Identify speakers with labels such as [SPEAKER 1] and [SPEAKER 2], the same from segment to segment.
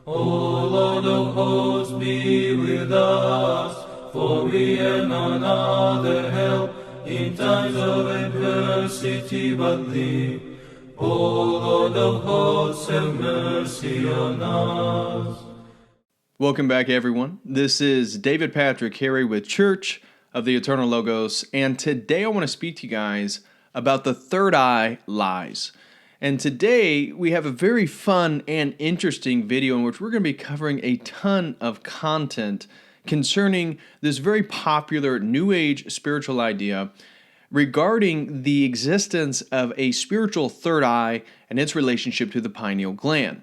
[SPEAKER 1] O Lord of hosts, be with us, for we have none other help in times of adversity but Thee. O Lord of hosts, have mercy on us.
[SPEAKER 2] Welcome back, everyone. This is David Patrick Harry with Church of the Eternal Logos, and today I want to speak to you guys about the third eye lies. And today we have a very fun and interesting video in which we're going to be covering a ton of content concerning this very popular New Age spiritual idea regarding the existence of a spiritual third eye and its relationship to the pineal gland.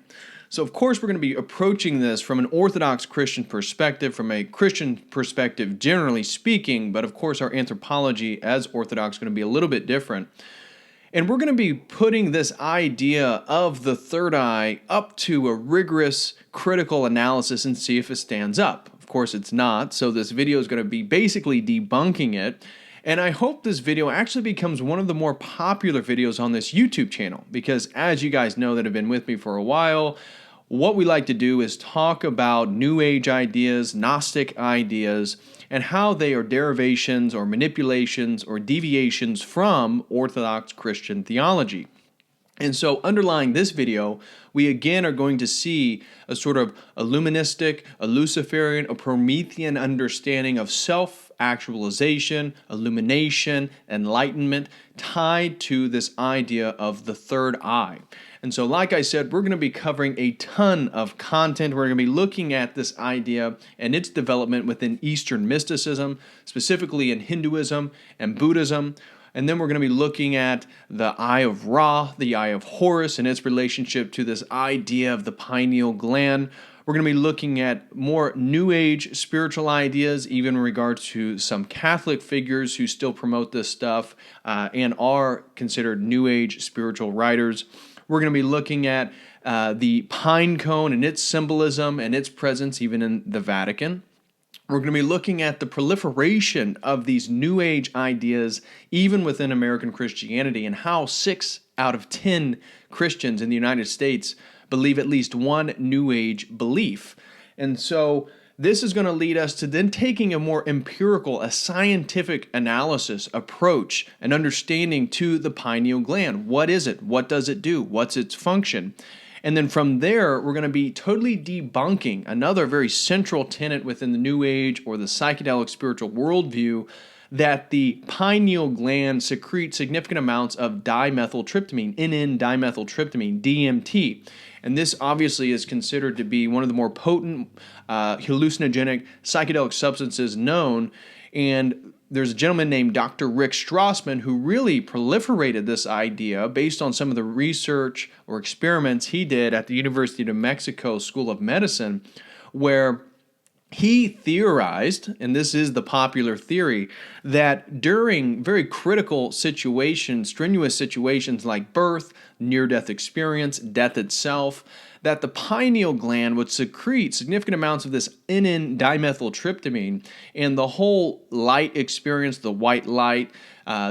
[SPEAKER 2] So of course we're going to be approaching this from an Orthodox Christian perspective, from a Christian perspective generally speaking, but of course our anthropology as Orthodox is going to be a little bit different. And we're going to be putting this idea of the third eye up to a rigorous critical analysis and see if it stands up. Of course it's not, so this video is going to be basically debunking it. And I hope this video actually becomes one of the more popular videos on this YouTube channel, because as you guys know that have been with me for a while, what we like to do is talk about New Age ideas, Gnostic ideas, and how they are derivations or manipulations or deviations from Orthodox Christian theology. And so underlying this video, we again are going to see a sort of illuministic, a Luciferian, a Promethean understanding of self-actualization, illumination, enlightenment, tied to this idea of the third eye. And so like I said, we're going to be covering a ton of content. We're going to be looking at this idea and its development within Eastern mysticism, specifically in Hinduism and Buddhism. And then we're going to be looking at the Eye of Ra, the Eye of Horus, and its relationship to this idea of the pineal gland. We're going to be looking at more New Age spiritual ideas, even in regards to some Catholic figures who still promote this stuff and are considered New Age spiritual writers. We're going to be looking at the Pinecone and its symbolism and its presence even in the Vatican. We're going to be looking at the proliferation of these New Age ideas even within American Christianity, and how 6 out of 10 Christians in the United States believe at least one New Age belief. And so this is going to lead us to then taking a more empirical, a scientific analysis approach and understanding to the pineal gland. What is it? What does it do? What's its function? And then from there, we're going to be totally debunking another very central tenet within the New Age or the psychedelic spiritual worldview, that the pineal gland secretes significant amounts of dimethyltryptamine, N,N-dimethyltryptamine, DMT. And this obviously is considered to be one of the more potent hallucinogenic psychedelic substances known. And there's a gentleman named Dr. Rick Strassman who really proliferated this idea based on some of the research or experiments he did at the University of New Mexico School of Medicine, where he theorized, and this is the popular theory, that during very critical situations, strenuous situations like birth, near-death experience, death itself, that the pineal gland would secrete significant amounts of this N,N-dimethyltryptamine, and the whole light experience, the white light,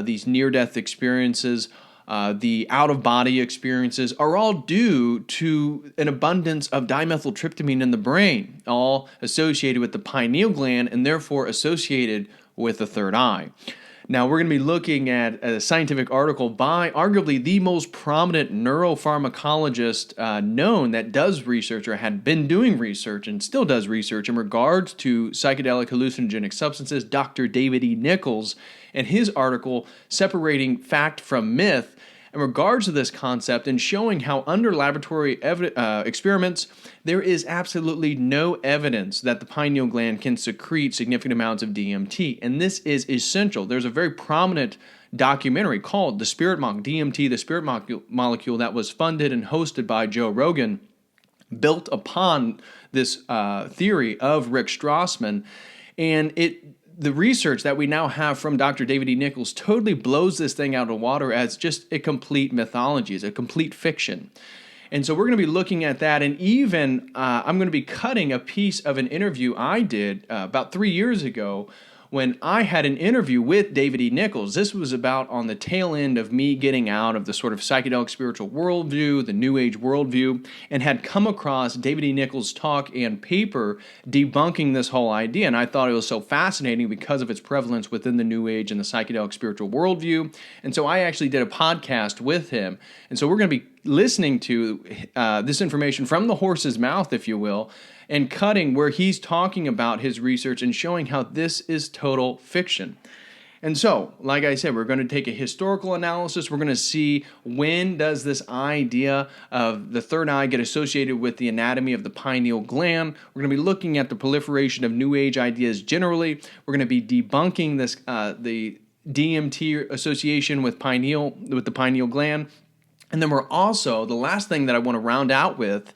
[SPEAKER 2] these near-death experiences, the out-of-body experiences are all due to an abundance of dimethyltryptamine in the brain, all associated with the pineal gland and therefore associated with the third eye. Now, we're going to be looking at a scientific article by arguably the most prominent neuropharmacologist known that does research or had been doing research and still does research in regards to psychedelic hallucinogenic substances, Dr. David E. Nichols, and his article separating fact from myth in regards to this concept and showing how under laboratory experiments, there is absolutely no evidence that the pineal gland can secrete significant amounts of DMT. And this is essential. There's a very prominent documentary called The Spirit DMT, the Spirit Molecule, that was funded and hosted by Joe Rogan, built upon this theory of Rick Strassman. And the research that we now have from Dr. David E. Nichols totally blows this thing out of the water as just a complete mythology, as a complete fiction. And so we're going to be looking at that, and even I'm going to be cutting a piece of an interview I did about 3 years ago when I had an interview with David E. Nichols. This was about on the tail end of me getting out of the sort of psychedelic spiritual worldview, the New Age worldview, and had come across David E. Nichols' talk and paper debunking this whole idea. And I thought it was so fascinating because of its prevalence within the New Age and the psychedelic spiritual worldview. And so I actually did a podcast with him. And so we're going to be listening to this information from the horse's mouth, if you will, and cutting where he's talking about his research and showing how this is total fiction. And so, like I said, we're going to take a historical analysis. We're going to see when does this idea of the third eye get associated with the anatomy of the pineal gland. We're going to be looking at the proliferation of New Age ideas generally. We're going to be debunking this the DMT association with the pineal gland. And then we're also, the last thing that I want to round out with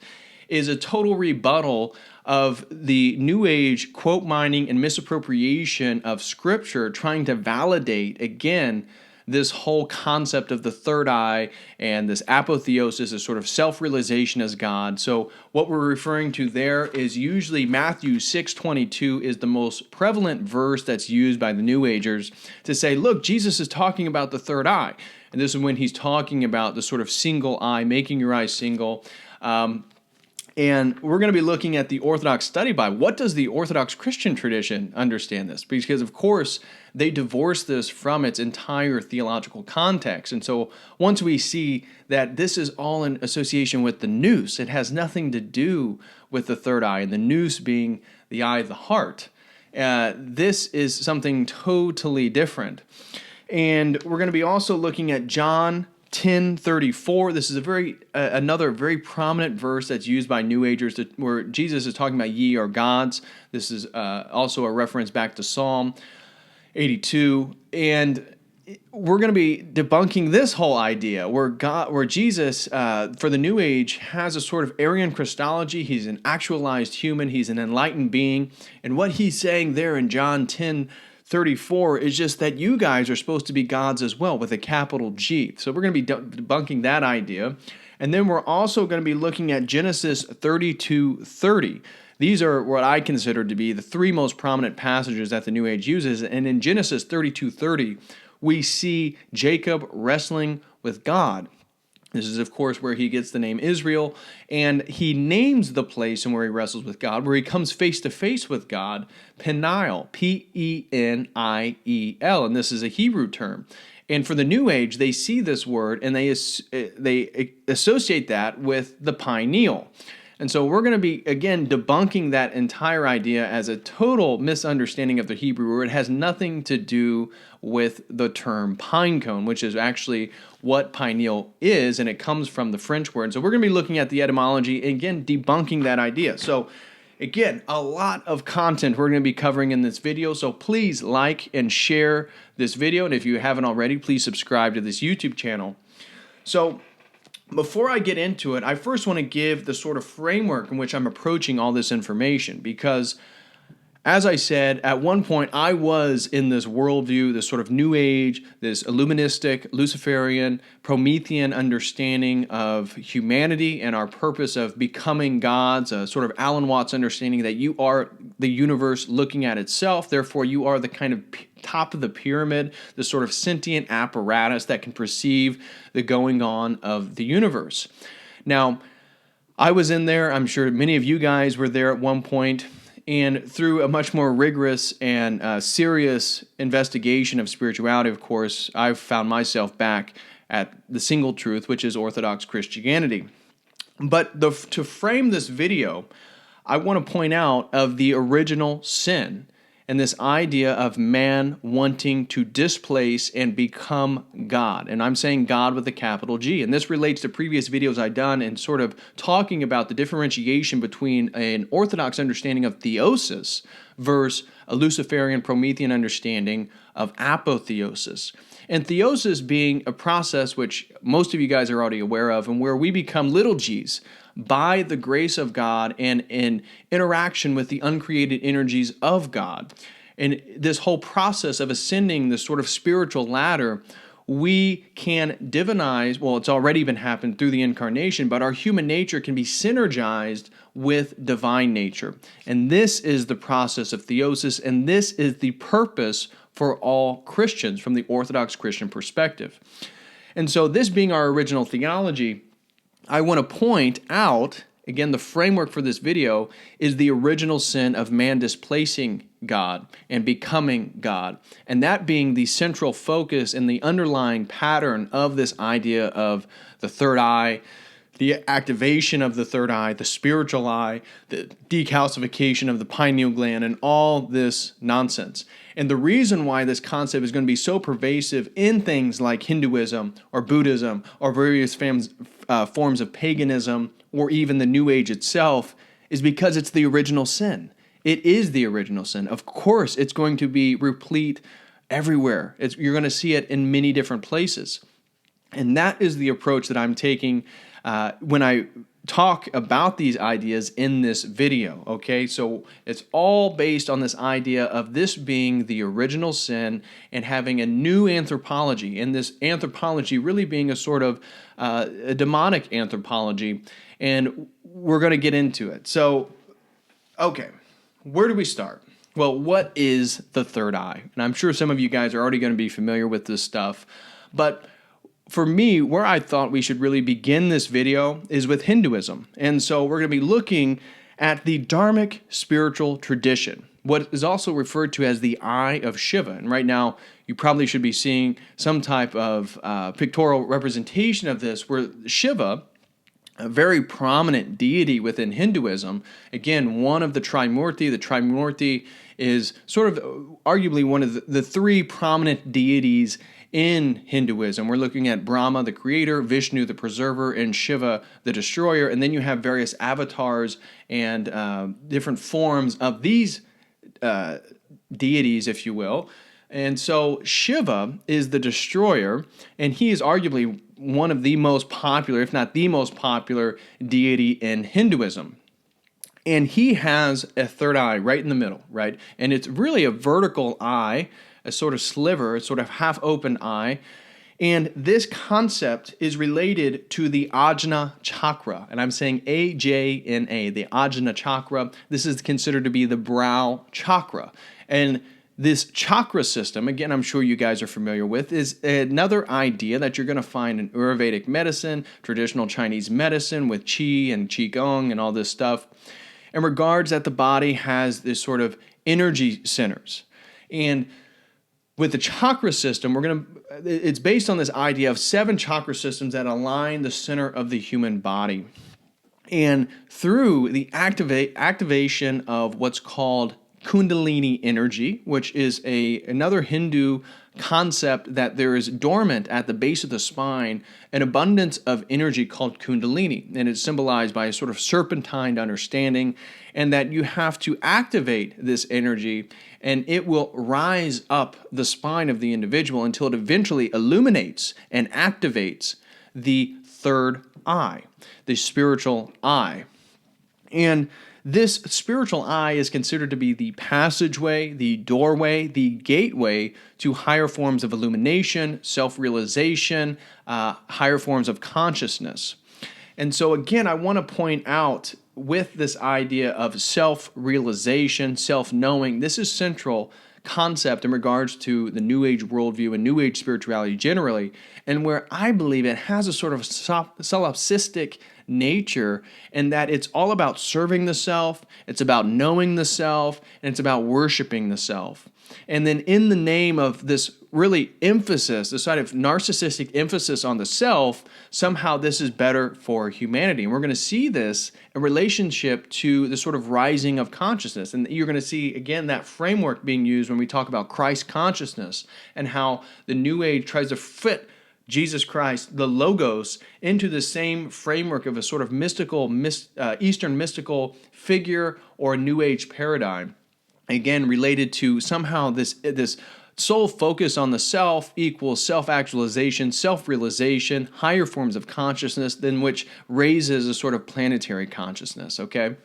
[SPEAKER 2] is a total rebuttal of the New Age quote mining and misappropriation of Scripture, trying to validate, again, this whole concept of the third eye and this apotheosis, this sort of self-realization as God. So what we're referring to there is usually Matthew 6:22 is the most prevalent verse that's used by the New Agers to say, look, Jesus is talking about the third eye. And this is when he's talking about the sort of single eye, making your eye single. And we're going to be looking at the Orthodox Study Bible. What does the Orthodox Christian tradition understand this? Because, of course, they divorce this from its entire theological context. And so once we see that this is all in association with the nous, it has nothing to do with the third eye, and the nous being the eye of the heart. This is something totally different. And we're going to be also looking at John 10:34. This is another very prominent verse that's used by New Agers where Jesus is talking about ye are gods. This is also a reference back to Psalm 82. And we're going to be debunking this whole idea where Jesus, for the New Age, has a sort of Aryan Christology. He's an actualized human. He's an enlightened being. And what he's saying there in John 10:34 is just that you guys are supposed to be gods as well, with a capital G. So we're going to be debunking that idea. And then we're also going to be looking at Genesis 32:30. These are what I consider to be the three most prominent passages that the New Age uses. And in Genesis 32:30, we see Jacob wrestling with God. This is, of course, where he gets the name Israel, and he names the place and where he wrestles with God, where he comes face-to-face with God, Pineal, P-E-N-I-E-L, and this is a Hebrew term. And for the New Age, they see this word, and they associate that with the pineal. And so we're going to be, again, debunking that entire idea as a total misunderstanding of the Hebrew word. It has nothing to do with the term pinecone, which is actually what pineal is, and it comes from the French word. So we're going to be looking at the etymology, and again, debunking that idea. So again, a lot of content we're going to be covering in this video, so please like and share this video, and if you haven't already, please subscribe to this YouTube channel. So before I get into it, I first want to give the sort of framework in which I'm approaching all this information, because as I said, at one point I was in this worldview, this sort of New Age, this illuministic, Luciferian, Promethean understanding of humanity and our purpose of becoming gods, a sort of Alan Watts understanding that you are the universe looking at itself, therefore you are the kind of top of the pyramid, the sort of sentient apparatus that can perceive the going on of the universe. Now, I was in there, I'm sure many of you guys were there at one point, and through a much more rigorous and serious investigation of spirituality, of course, I've found myself back at the single truth, which is Orthodox Christianity. But to frame this video, I want to point out of the original sin and this idea of man wanting to displace and become God. And I'm saying God with a capital G. And this relates to previous videos I've done and sort of talking about the differentiation between an Orthodox understanding of theosis versus a Luciferian Promethean understanding of apotheosis. And theosis being a process which most of you guys are already aware of, and where we become little g's by the grace of God and in interaction with the uncreated energies of God. And this whole process of ascending this sort of spiritual ladder, we can divinize, well, it's already been happened through the incarnation, but our human nature can be synergized with divine nature. And this is the process of theosis, and this is the purpose for all Christians from the Orthodox Christian perspective. And so this being our original theology, I want to point out, again, the framework for this video is the original sin of man displacing God and becoming God, and that being the central focus and the underlying pattern of this idea of the third eye, the activation of the third eye, the spiritual eye, the decalcification of the pineal gland, and all this nonsense. And the reason why this concept is going to be so pervasive in things like Hinduism or Buddhism or various forms of paganism or even the New Age itself is because it's the original sin. It is the original sin. Of course, it's going to be replete everywhere. You're going to see it in many different places. And that is the approach that I'm taking when I talk about these ideas in this video, okay? So it's all based on this idea of this being the original sin and having a new anthropology, and this anthropology really being a sort of a demonic anthropology, and we're going to get into it. So, okay, where do we start? Well, what is the third eye? And I'm sure some of you guys are already going to be familiar with this stuff, but for me, where I thought we should really begin this video is with Hinduism. And so we're going to be looking at the Dharmic spiritual tradition, what is also referred to as the Eye of Shiva. And right now, you probably should be seeing some type of pictorial representation of this, where Shiva, a very prominent deity within Hinduism, again, one of the Trimurti. The Trimurti is sort of arguably one of the three prominent deities in Hinduism. We're looking at Brahma, the creator, Vishnu, the preserver, and Shiva, the destroyer. And then you have various avatars and different forms of these deities, if you will. And so Shiva is the destroyer, and he is arguably one of the most popular, if not the most popular, deity in Hinduism. And he has a third eye right in the middle, right? And it's really a vertical eye, a sort of sliver, a sort of half-open eye. And this concept is related to the Ajna Chakra. And I'm saying A-J-N-A, the Ajna Chakra. This is considered to be the Brow Chakra. And this chakra system, again, I'm sure you guys are familiar with, is another idea that you're going to find in Ayurvedic medicine, traditional Chinese medicine with Qi and Qigong and all this stuff, in regards that the body has this sort of energy centers. And with the chakra system, it's based on this idea of 7 chakra systems that align the center of the human body. And through the activation of what's called Kundalini energy, which is another Hindu concept that there is dormant at the base of the spine, an abundance of energy called Kundalini. And it's symbolized by a sort of serpentine understanding, and that you have to activate this energy, and it will rise up the spine of the individual until it eventually illuminates and activates the third eye, the spiritual eye. And this spiritual eye is considered to be the passageway, the doorway, the gateway to higher forms of illumination, self-realization, higher forms of consciousness. And so again, I want to point out with this idea of self-realization, self-knowing, this is central concept in regards to the New Age worldview and New Age spirituality generally, and where I believe it has a sort of solipsistic nature, and that it's all about serving the self, it's about knowing the self, and it's about worshiping the self. And then in the name of this really emphasis, this sort of narcissistic emphasis on the self, somehow this is better for humanity. And we're going to see this in relationship to the sort of rising of consciousness. And you're going to see, again, that framework being used when we talk about Christ consciousness and how the New Age tries to fit Jesus Christ, the Logos, into the same framework of a sort of mystical, Eastern mystical figure or a New Age paradigm. Again, related to somehow this sole focus on the self equals self-actualization, self-realization, higher forms of consciousness, than which raises a sort of planetary consciousness, okay?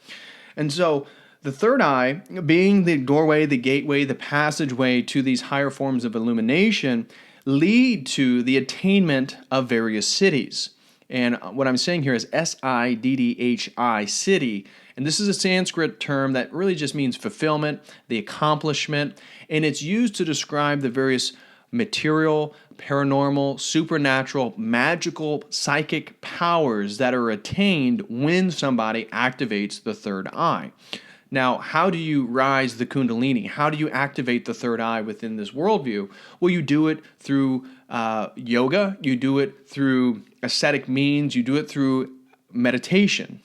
[SPEAKER 2] And so the third eye, being the doorway, the gateway, the passageway to these higher forms of illumination, lead to the attainment of various cities. And what I'm saying here is Siddhi, Siddhi. And this is a Sanskrit term that really just means fulfillment, the accomplishment, and it's used to describe the various material, paranormal, supernatural, magical, psychic powers that are attained when somebody activates the third eye. Now, how do you rise the Kundalini? How do you activate the third eye within this worldview? Well, you do it through yoga, you do it through ascetic means, you do it through meditation.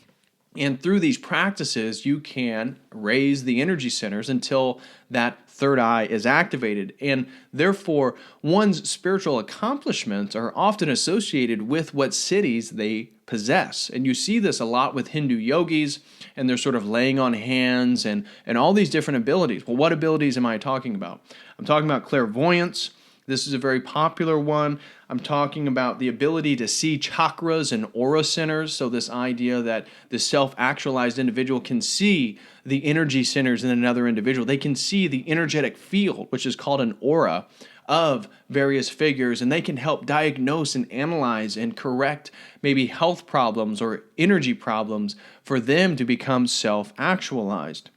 [SPEAKER 2] And through these practices, you can raise the energy centers until that third eye is activated. And therefore, one's spiritual accomplishments are often associated with what siddhis they possess. And you see this a lot with Hindu yogis, and they're sort of laying on hands and all these different abilities. Well, what abilities am I talking about? I'm talking about clairvoyance. This is a very popular one. I'm talking about the ability to see chakras and aura centers. So this idea that the self-actualized individual can see the energy centers in another individual. They can see the energetic field, which is called an aura, of various figures, and they can help diagnose and analyze and correct maybe health problems or energy problems for them to become self-actualized.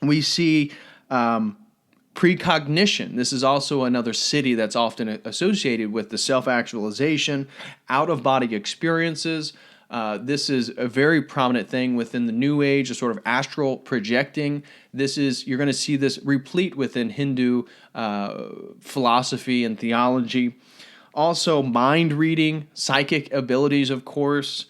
[SPEAKER 2] We see Precognition. This is also another siddhi that's often associated with the self-actualization, out-of-body experiences. This is a very prominent thing within the New Age, a sort of astral projecting. You're going to see this replete within Hindu philosophy and theology. Also, mind reading, psychic abilities, of course.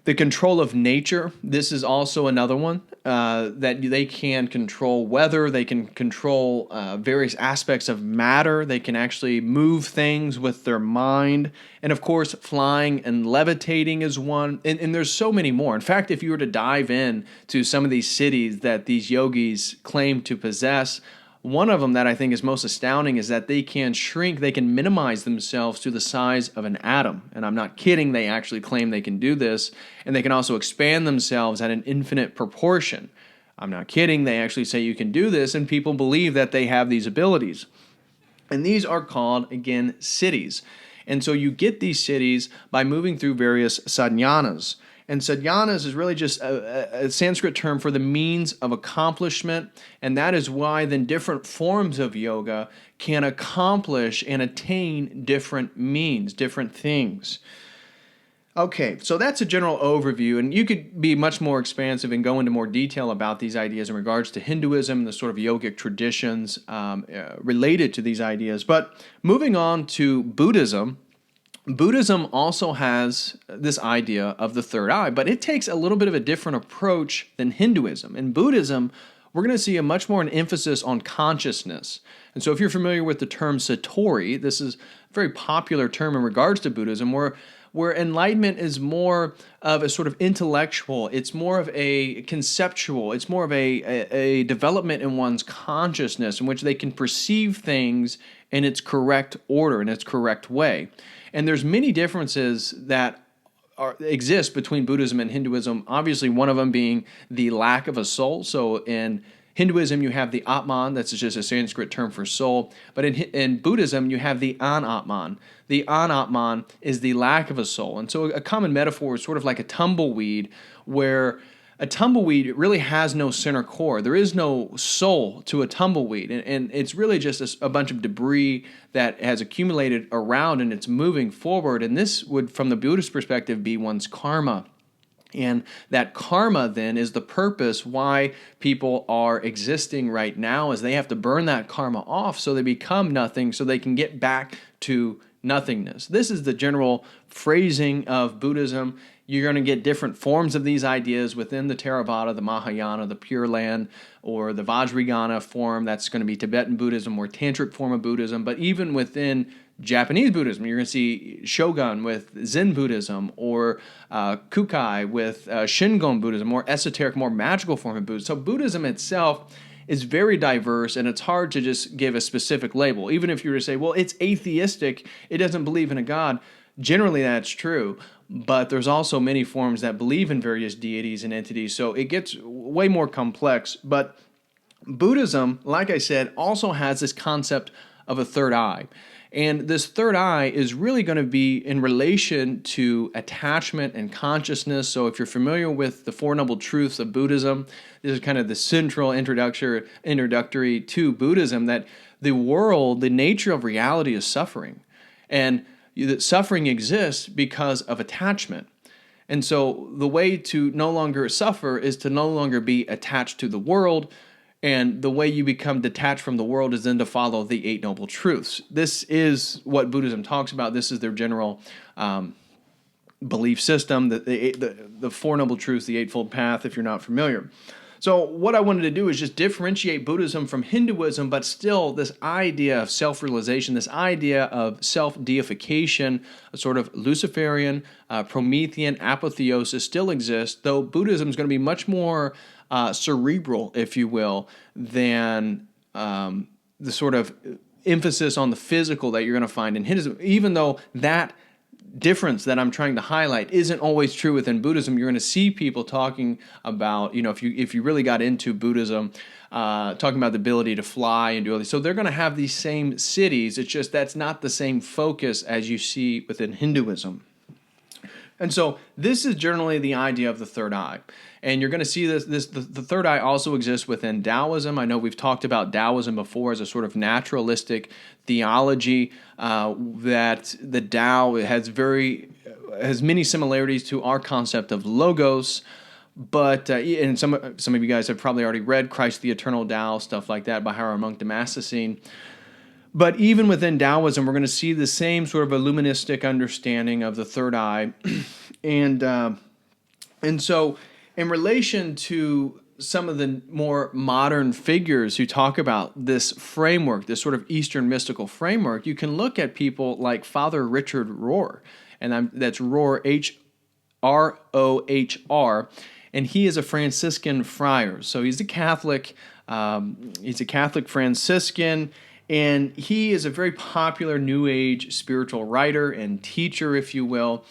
[SPEAKER 2] The control of nature, this is also another one, that they can control weather, they can control various aspects of matter, they can actually move things with their mind, and of course flying and levitating is one, and there's so many more. In fact, if you were to dive in to some of these siddhis that these yogis claim to possess, one of them that I think is most astounding is that they can shrink, they can minimize themselves to the size of an atom. And I'm not kidding, they actually claim they can do this. And they can also expand themselves at an infinite proportion. I'm not kidding, they actually say you can do this, and people believe that they have these abilities. And these are called, again, siddhis. And so you get these siddhis by moving through various sadhanas. And sadhanas is really just a Sanskrit term for the means of accomplishment, and that is why then different forms of yoga can accomplish and attain different means, different things. Okay, so that's a general overview, and you could be much more expansive and go into more detail about these ideas in regards to Hinduism and the sort of yogic traditions related to these ideas. But moving on to Buddhism, Buddhism also has this idea of the third eye, but it takes a little bit of a different approach than Hinduism. In Buddhism, we're going to see a much more an emphasis on consciousness. And so if you're familiar with the term Satori, this is a very popular term in regards to Buddhism, where enlightenment is more of a sort of intellectual, it's more of a conceptual, it's more of a development in one's consciousness in which they can perceive things in its correct order, in its correct way. And there's many differences that exist between Buddhism and Hinduism, obviously one of them being the lack of a soul. So in Hinduism, you have the Atman, that's just a Sanskrit term for soul. But in Buddhism, you have the Anatman. The Anatman is the lack of a soul. And so a common metaphor is sort of like a tumbleweed, where a tumbleweed really has no center core. There is no soul to a tumbleweed, and it's really just a bunch of debris that has accumulated around and it's moving forward. And this would, from the Buddhist perspective, be one's karma. And that karma then is the purpose why people are existing right now, is they have to burn that karma off so they become nothing, so they can get back to nothingness. This is the general phrasing of Buddhism. You're going to get different forms of these ideas within the Theravada, the Mahayana, the Pure Land, or the Vajrayana form. That's going to be Tibetan Buddhism or Tantric form of Buddhism. But even within Japanese Buddhism, you're going to see Shogun with Zen Buddhism, or Kukai with Shingon Buddhism, more esoteric, more magical form of Buddhism. So Buddhism itself is very diverse, and it's hard to just give a specific label. Even if you were to say, well, it's atheistic, it doesn't believe in a God, generally that's true. But there's also many forms that believe in various deities and entities, so it gets way more complex. But Buddhism, like I said, also has this concept of a third eye. And this third eye is really going to be in relation to attachment and consciousness. So if you're familiar with the Four Noble Truths of Buddhism, this is kind of the central introductory to Buddhism, that the world, the nature of reality is suffering. And that suffering exists because of attachment. And so the way to no longer suffer is to no longer be attached to the world. And the way you become detached from the world is then to follow the Eight Noble Truths. This is what Buddhism talks about. This is their general belief system, the Four Noble Truths, the Eightfold Path, if you're not familiar. So what I wanted to do is just differentiate Buddhism from Hinduism, but still this idea of self-realization, this idea of self-deification, a sort of Luciferian, Promethean apotheosis still exists, though Buddhism is going to be much more cerebral, if you will, than the sort of emphasis on the physical that you're going to find in Hinduism, even though that difference that I'm trying to highlight isn't always true within Buddhism. You're going to see people talking about, if you really got into Buddhism, talking about the ability to fly and do all this. So they're going to have these same cities. It's just that's not the same focus as you see within Hinduism. And so this is generally the idea of the third eye. And you're going to see the third eye also exists within Taoism. I know we've talked about Taoism before as a sort of naturalistic theology, that the Tao has many similarities to our concept of logos. But and some of you guys have probably already read Christ the Eternal Tao, stuff like that by Howard Monk Damascene. But even within Taoism, we're going to see the same sort of illuministic understanding of the third eye. And so in relation to some of the more modern figures who talk about this framework, this sort of Eastern mystical framework, you can look at people like Father Richard Rohr, and that's Rohr, H-R-O-H-R, and he is a Franciscan friar. So he's a Catholic Franciscan, and he is a very popular New Age spiritual writer and teacher, if you will,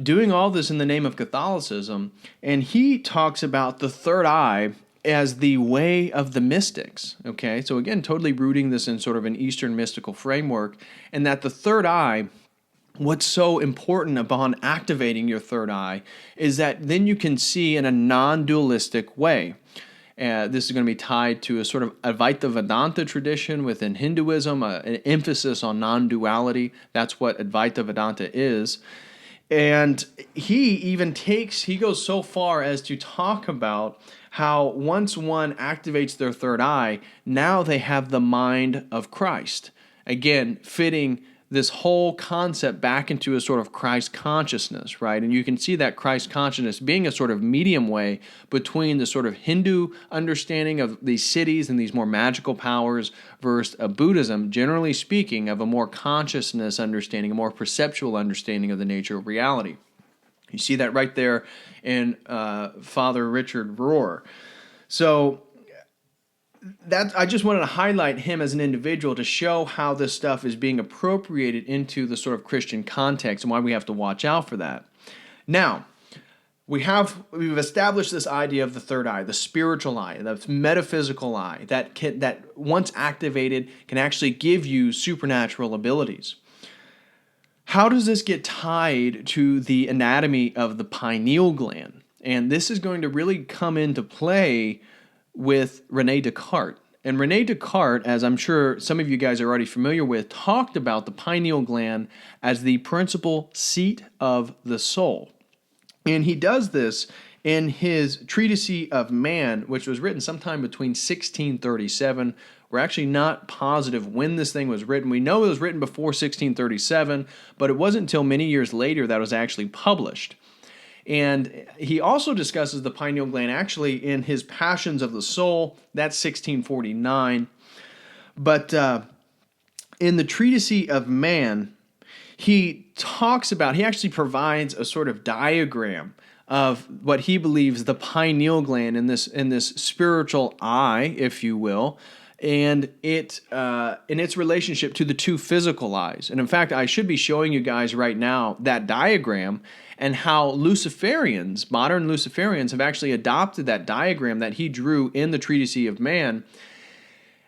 [SPEAKER 2] doing all this in the name of Catholicism. And he talks about the third eye as the way of the mystics. Okay, so again, totally rooting this in sort of an Eastern mystical framework, and that the third eye, what's so important upon activating your third eye is that then you can see in a non-dualistic way. This is going to be tied to a sort of Advaita Vedanta tradition within Hinduism, an emphasis on non-duality. That's what Advaita Vedanta is. And he goes so far as to talk about how once one activates their third eye, now they have the mind of Christ. Again, fitting this whole concept back into a sort of Christ consciousness, right? And you can see that Christ consciousness being a sort of medium way between the sort of Hindu understanding of these cities and these more magical powers versus a Buddhism, generally speaking, of a more consciousness understanding, a more perceptual understanding of the nature of reality. You see that right there in Father Richard Rohr. So I just wanted to highlight him as an individual to show how this stuff is being appropriated into the sort of Christian context and why we have to watch out for that. Now, we've established this idea of the third eye, the spiritual eye, the metaphysical eye, that once activated can actually give you supernatural abilities. How does this get tied to the anatomy of the pineal gland? And this is going to really come into play with Rene Descartes. And Rene Descartes, as I'm sure some of you guys are already familiar with, talked about the pineal gland as the principal seat of the soul. And he does this in his Treatise of Man, which was written sometime between 1637. We're actually not positive when this thing was written. We know it was written before 1637, but it wasn't until many years later that it was actually published. And he also discusses the pineal gland actually in his Passions of the Soul. That's 1649. But in the Treatise of Man, he actually provides a sort of diagram of what he believes the pineal gland in this spiritual eye, if you will, and in its relationship to the two physical eyes. And in fact, I should be showing you guys right now that diagram and how Luciferians, modern Luciferians, have actually adopted that diagram that he drew in the Treatise of Man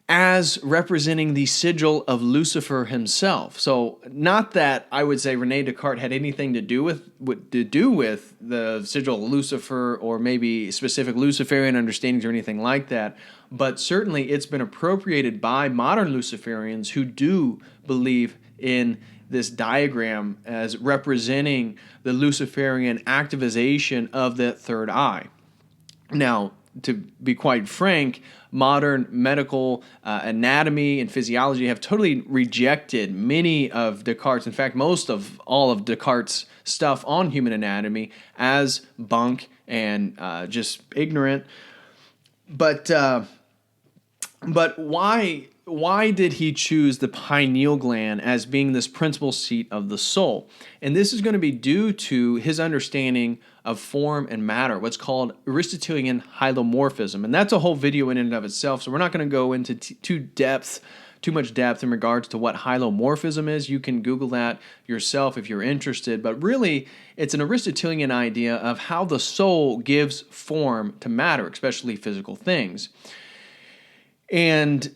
[SPEAKER 2] as representing the sigil of Lucifer himself. So not that I would say Rene Descartes had anything to do with the sigil of Lucifer or maybe specific Luciferian understandings or anything like that, but certainly it's been appropriated by modern Luciferians who do believe in this diagram as representing the Luciferian activization of the third eye. Now, to be quite frank, modern medical anatomy and physiology have totally rejected many of Descartes', in fact, most of all of Descartes' stuff on human anatomy as bunk and just ignorant. But why did he choose the pineal gland as being this principal seat of the soul? And this is going to be due to his understanding of form and matter, what's called Aristotelian hylomorphism. And that's a whole video in and of itself, so we're not going to go into too much depth in regards to what hylomorphism is. You can Google that yourself if you're interested. But really, it's an Aristotelian idea of how the soul gives form to matter, especially physical things. And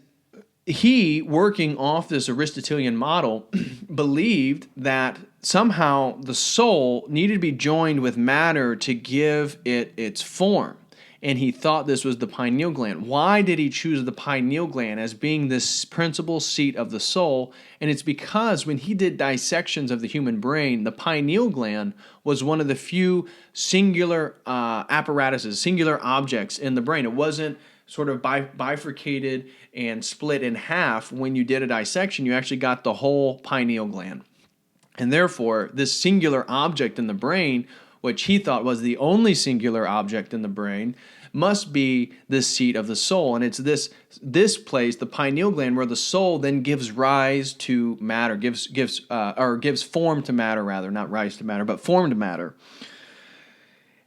[SPEAKER 2] he, working off this Aristotelian model, believed that somehow the soul needed to be joined with matter to give it its form. And he thought this was the pineal gland. Why did he choose the pineal gland as being this principal seat of the soul? And it's because when he did dissections of the human brain, the pineal gland was one of the few singular apparatuses, singular objects in the brain. It wasn't sort of bifurcated and split in half. When you did a dissection, you actually got the whole pineal gland. And therefore, this singular object in the brain, which he thought was the only singular object in the brain, must be the seat of the soul. And it's this place, the pineal gland, where the soul then gives rise to matter, gives form to matter, rather, not rise to matter, but form to matter.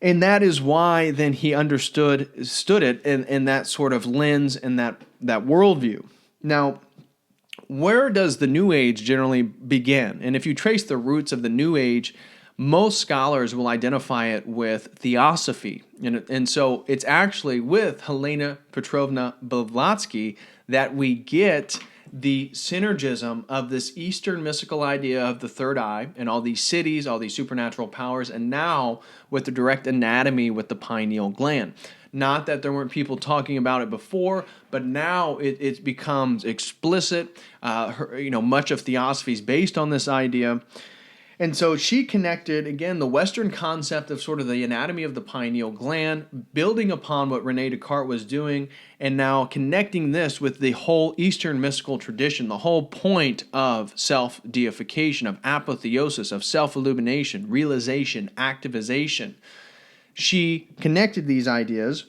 [SPEAKER 2] And that is why then he understood it in that sort of lens and that worldview. Now, where does the New Age generally begin? And if you trace the roots of the New Age, most scholars will identify it with theosophy. And so it's actually with Helena Petrovna Blavatsky that we get the synergism of this Eastern mystical idea of the third eye and all these cities, all these supernatural powers, and now with the direct anatomy with the pineal gland. Not that there weren't people talking about it before, but now it becomes explicit. Much of theosophy is based on this idea. And so she connected, again, the Western concept of sort of the anatomy of the pineal gland, building upon what Rene Descartes was doing, and now connecting this with the whole Eastern mystical tradition, the whole point of self-deification, of apotheosis, of self-illumination, realization, activization. She connected these ideas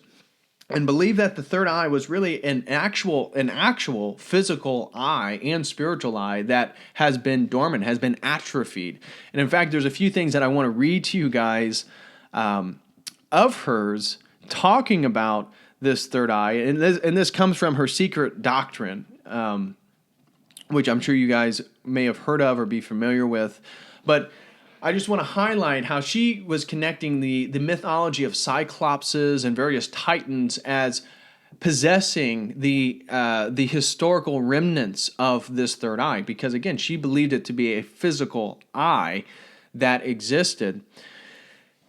[SPEAKER 2] and believed that the third eye was really an actual physical eye and spiritual eye that has been dormant, has been atrophied. And in fact, there's a few things that I want to read to you guys of hers talking about this third eye. And this comes from her secret doctrine, which I'm sure you guys may have heard of or be familiar with. But I just want to highlight how she was connecting the mythology of cyclopses and various titans as possessing the historical remnants of this third eye, because again, she believed it to be a physical eye that existed.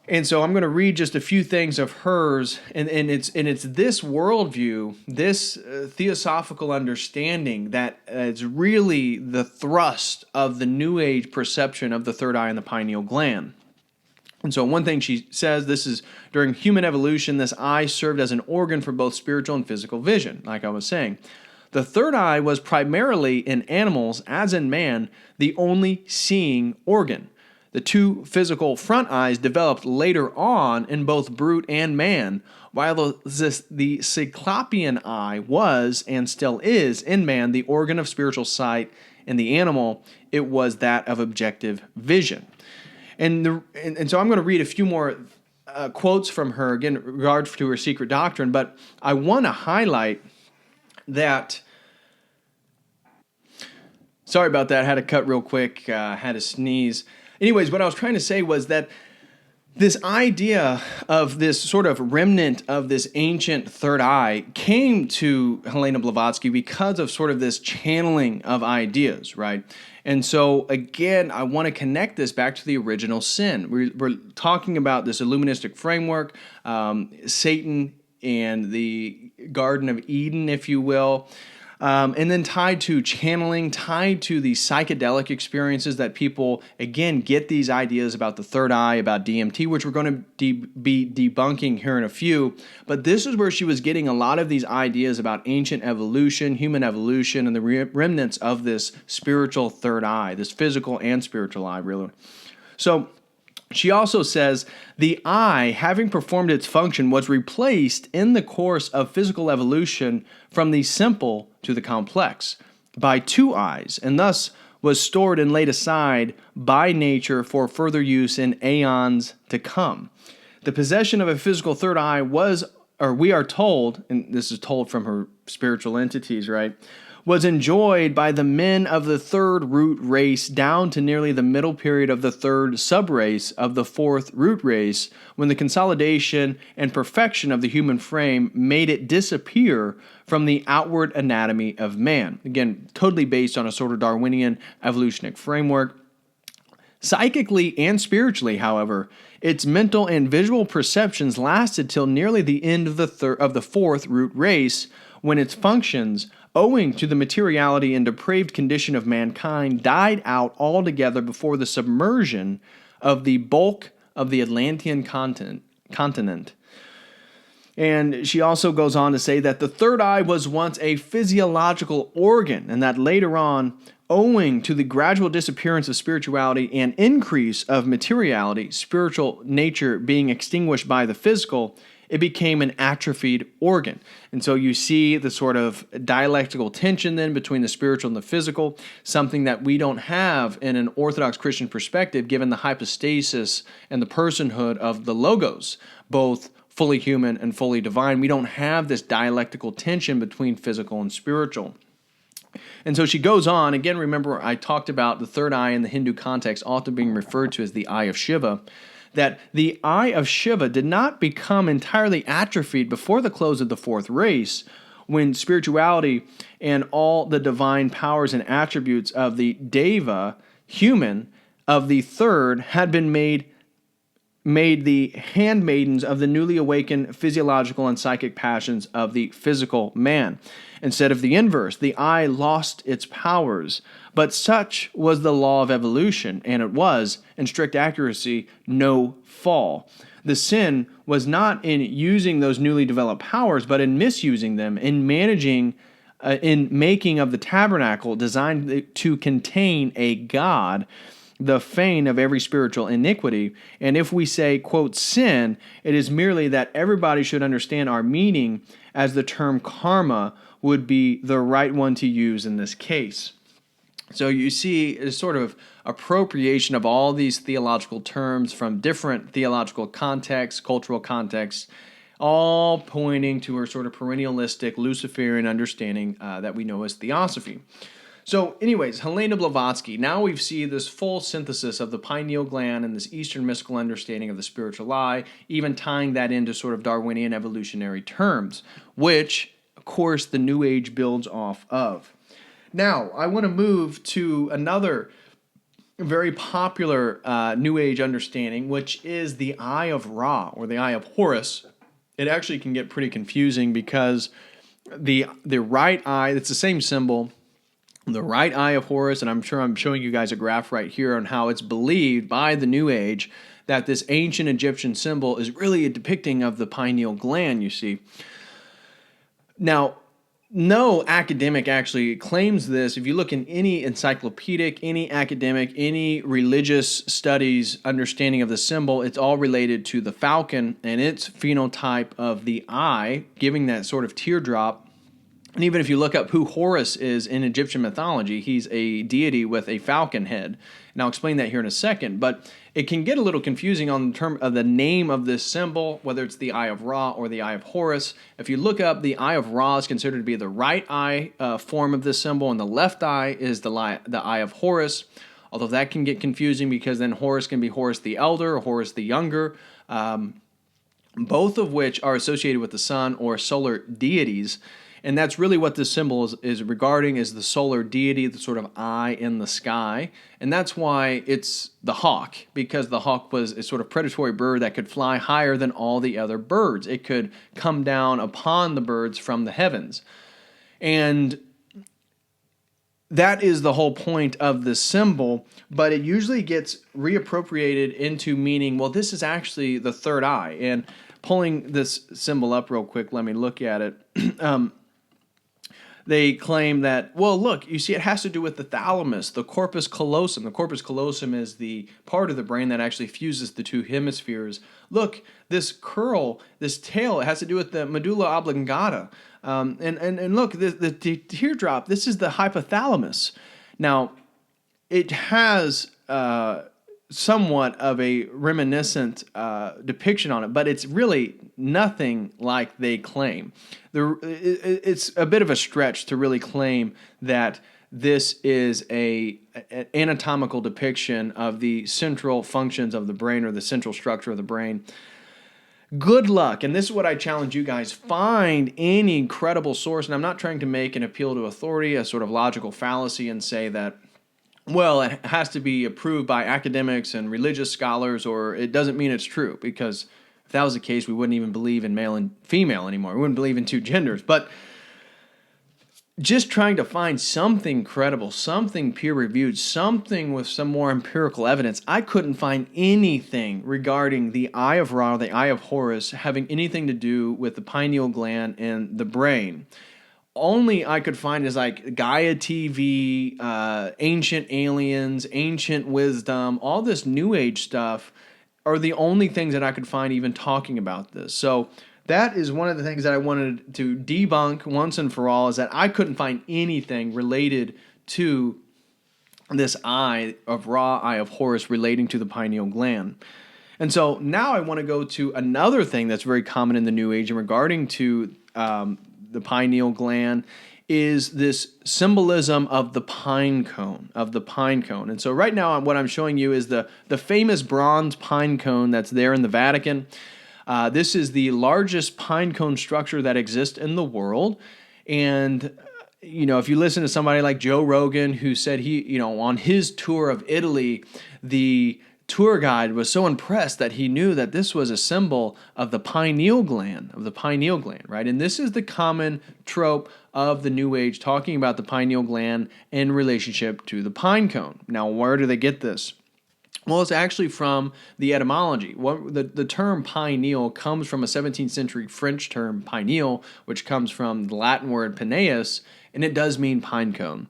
[SPEAKER 2] And so I'm going to read just a few things of hers, and it's this worldview, this theosophical understanding that is really the thrust of the New Age perception of the third eye and the pineal gland. And so one thing she says, this is during human evolution, this eye served as an organ for both spiritual and physical vision, like I was saying. The third eye was primarily in animals, as in man, the only seeing organ. The two physical front eyes developed later on in both brute and man, while the cyclopean eye was and still is in man the organ of spiritual sight. In the animal, it was that of objective vision. And so I'm going to read a few more quotes from her, again, in regards to her secret doctrine, but I want to highlight that. Sorry about that. I had to cut real quick. Had to sneeze. Anyways, what I was trying to say was that This idea of this sort of remnant of this ancient third eye came to Helena Blavatsky because of sort of this channeling of ideas, right? And so, again, I want to connect this back to the original sin. We're talking about this illuministic framework, Satan and the Garden of Eden, if you will. And then tied to channeling, tied to the psychedelic experiences that people, again, get these ideas about the third eye, about DMT, which we're going to be debunking here in a few. But this is where she was getting a lot of these ideas about ancient evolution, human evolution, and the remnants of this spiritual third eye, this physical and spiritual eye, really. So she also says the eye, having performed its function, was replaced in the course of physical evolution from the simple to the complex by two eyes, and thus was stored and laid aside by nature for further use in aeons to come. The possession of a physical third eye was, or we are told, and this is told from her spiritual entities, right, was enjoyed by the men of the third root race down to nearly the middle period of the third subrace of the fourth root race, when the consolidation and perfection of the human frame made it disappear from the outward anatomy of man. Again, totally based on a sort of Darwinian evolutionary framework. Psychically and spiritually, however, its mental and visual perceptions lasted till nearly the end of the fourth root race, when its functions, owing to the materiality and depraved condition of mankind, died out altogether before the submersion of the bulk of the Atlantean continent. And she also goes on to say that the third eye was once a physiological organ, and that later on, owing to the gradual disappearance of spirituality and increase of materiality, spiritual nature being extinguished by the physical, it became an atrophied organ. And so you see the sort of dialectical tension then between the spiritual and the physical, something that we don't have in an Orthodox Christian perspective, given the hypostasis and the personhood of the Logos, both fully human and fully divine. We don't have this dialectical tension between physical and spiritual. And so she goes on, again, remember I talked about the third eye in the Hindu context often being referred to as the Eye of Shiva, that the Eye of Shiva did not become entirely atrophied before the close of the fourth race, when spirituality and all the divine powers and attributes of the Deva, human, of the third had been made the handmaidens of the newly awakened physiological and psychic passions of the physical man. Instead of the inverse, the eye lost its powers. But such was the law of evolution, and it was, in strict accuracy, no fall. The sin was not in using those newly developed powers, but in misusing them, in managing, in making of the tabernacle designed to contain a God, the fane of every spiritual iniquity. And if we say, quote, sin, it is merely that everybody should understand our meaning, as the term karma would be the right one to use in this case. So you see a sort of appropriation of all these theological terms from different theological contexts, cultural contexts, all pointing to her sort of perennialistic Luciferian understanding that we know as theosophy. So anyways, Helena Blavatsky, now we see this full synthesis of the pineal gland and this Eastern mystical understanding of the spiritual eye, even tying that into sort of Darwinian evolutionary terms, which, of course, the New Age builds off of. Now, I want to move to another very popular New Age understanding, which is the Eye of Ra, or the Eye of Horus. It actually can get pretty confusing because the right eye, it's the same symbol, the right eye of Horus, and I'm sure I'm showing you guys a graph right here on how it's believed by the New Age that this ancient Egyptian symbol is really a depicting of the pineal gland, you see. Now, no academic actually claims this. If you look in any encyclopedic, any academic, any religious studies understanding of the symbol, it's all related to the falcon and its phenotype of the eye, giving that sort of teardrop. And even if you look up who Horus is in Egyptian mythology, he's a deity with a falcon head. And I'll explain that here in a second. But it can get a little confusing on the term of the name of this symbol, whether it's the Eye of Ra or the Eye of Horus. If you look up, the Eye of Ra is considered to be the right eye form of this symbol, and the left eye is the Eye of Horus. although that can get confusing because then Horus can be Horus the Elder or Horus the Younger, both of which are associated with the sun or solar deities. And that's really what this symbol is regarding, is the solar deity, the sort of eye in the sky. And that's why it's the hawk, because the hawk was a sort of predatory bird that could fly higher than all the other birds. It could come down upon the birds from the heavens. And that is the whole point of this symbol, but it usually gets reappropriated into meaning, well, this is actually the third eye. And pulling this symbol up real quick, let me look at it. They claim that, well, look, you see, it has to do with the thalamus, the corpus callosum. The corpus callosum is the part of the brain that actually fuses the two hemispheres. Look, this curl, this tail, it has to do with the medulla oblongata. And look, the teardrop, this is the hypothalamus. Now, it has somewhat of a reminiscent depiction on it, but it's really nothing like they claim. It's a bit of a stretch to really claim that this is an anatomical depiction of the central functions of the brain or the central structure of the brain. Good luck, and this is what I challenge you guys, find any credible source, and I'm not trying to make an appeal to authority, a sort of logical fallacy, and say that, well, it has to be approved by academics and religious scholars, or it doesn't mean it's true, because if that was the case, we wouldn't even believe in male and female anymore. We wouldn't believe in two genders. But just trying to find something credible, something peer-reviewed, something with some more empirical evidence, I couldn't find anything regarding the Eye of Ra, the Eye of Horus, having anything to do with the pineal gland and the brain. Only I could find is like Gaia TV, ancient aliens, ancient wisdom, all this New Age stuff are the only things that I could find even talking about this. So that is one of the things that I wanted to debunk once and for all, is that I couldn't find anything related to this Eye of Ra, Eye of Horus relating to the pineal gland. And so now I want to go to another thing that's very common in the New Age and regarding to the pineal gland is this symbolism of the pinecone, And so right now what I'm showing you is the famous bronze pinecone that's there in the Vatican. This is the largest pinecone structure that exists in the world. And, if you listen to somebody like Joe Rogan, who said he, on his tour of Italy, the tour guide was so impressed that he knew that this was a symbol of the pineal gland, right? And this is the common trope of the New Age, talking about the pineal gland in relationship to the pinecone. Now, where do they get this? Well, it's actually from the etymology. The term pineal comes from a 17th century French term, pineal, which comes from the Latin word pineus, and it does mean pinecone.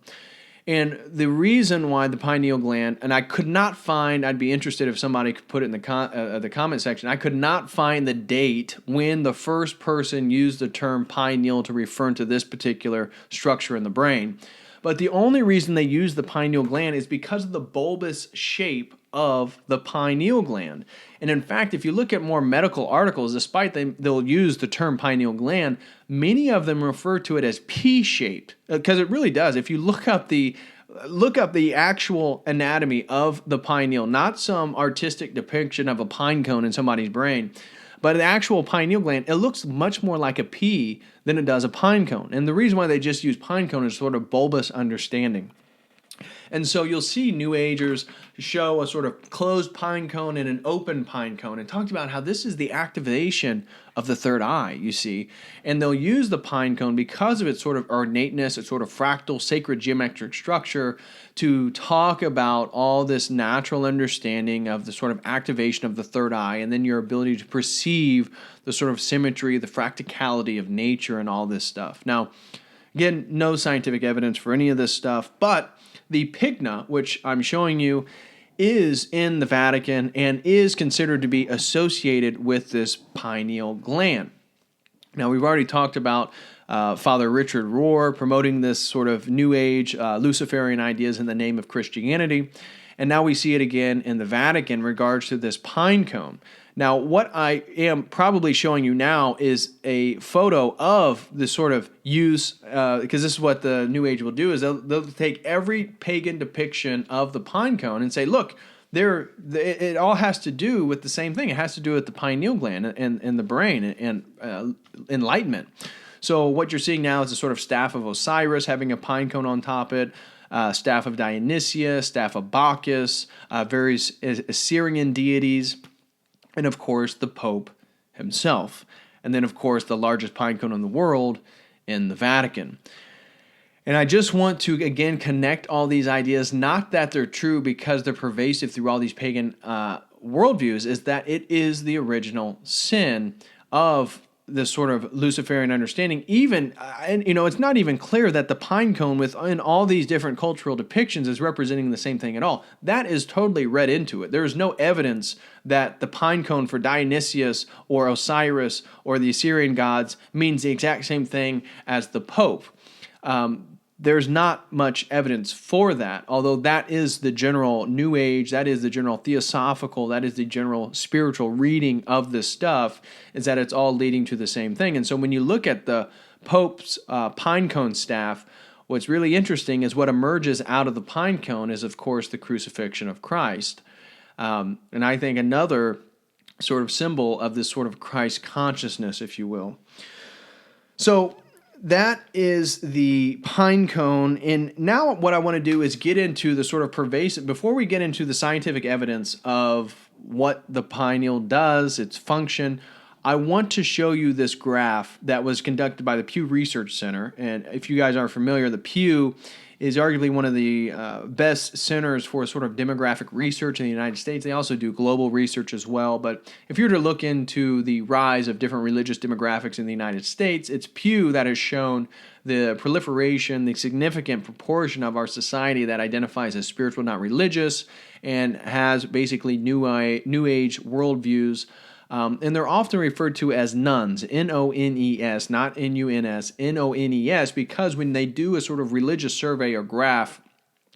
[SPEAKER 2] And the reason why the pineal gland, and I could not find, I'd be interested if somebody could put it in the comment section, I could not find the date when the first person used the term pineal to refer to this particular structure in the brain. But the only reason they use the pineal gland is because of the bulbous shape of the pineal gland. And in fact, if you look at more medical articles, despite they'll use the term pineal gland, many of them refer to it as P-shaped, because it really does. If you look up the actual anatomy of the pineal, not some artistic depiction of a pine cone in somebody's brain, but the actual pineal gland, it looks much more like a pea than it does a pine cone. And the reason why they just use pine cone is sort of bulbous understanding. And so you'll see New Agers show a sort of closed pine cone and an open pine cone, and talked about how this is the activation of the third eye, you see. And they'll use the pine cone because of its sort of ornateness, its sort of fractal, sacred geometric structure, to talk about all this natural understanding of the sort of activation of the third eye, and then your ability to perceive the sort of symmetry, the fractality of nature, and all this stuff. Now, again, no scientific evidence for any of this stuff, but the Pigna, which I'm showing you, is in the Vatican and is considered to be associated with this pineal gland. Now, we've already talked about Father Richard Rohr promoting this sort of New Age Luciferian ideas in the name of Christianity. And now we see it again in the Vatican in regards to this pine cone. Now, what I am probably showing you now is a photo of the sort of use, because this is what the New Age will do, is they'll take every pagan depiction of the Pinecone and say, look, it all has to do with the same thing. It has to do with the pineal gland and the brain and enlightenment. So what you're seeing now is a sort of staff of Osiris having a pinecone on top of it, staff of Dionysius, staff of Bacchus, various Assyrian deities, and of course the Pope himself. And then of course the largest pinecone in the world in the Vatican. And I just want to, again, connect all these ideas, not that they're true because they're pervasive through all these pagan worldviews, is that it is the original sin of this sort of Luciferian understanding. Even, and it's not even clear that the pinecone within all these different cultural depictions is representing the same thing at all. That is totally read into it. There is no evidence that the pinecone for Dionysius or Osiris or the Assyrian gods means the exact same thing as the Pope. There's not much evidence for that, although that is the general New Age, that is the general theosophical, that is the general spiritual reading of this stuff, is that it's all leading to the same thing. And so when you look at the Pope's pinecone staff, what's really interesting is what emerges out of the pinecone is, of course, the crucifixion of Christ. And I think another sort of symbol of this sort of Christ consciousness, if you will. So that is the pinecone. And now what I want to do is get into the sort of pervasive, before we get into the scientific evidence of what the pineal does, its function, I want to show you this graph that was conducted by the Pew Research Center. And if you guys aren't familiar, the Pew is arguably one of the best centers for sort of demographic research in the United States. They also do global research as well. But if you were to look into the rise of different religious demographics in the United States, it's Pew that has shown the proliferation, the significant proportion of our society that identifies as spiritual, not religious, and has basically New Age worldviews. And they're often referred to as nuns, N-O-N-E-S, not N-U-N-S, N-O-N-E-S, because when they do a sort of religious survey or graph,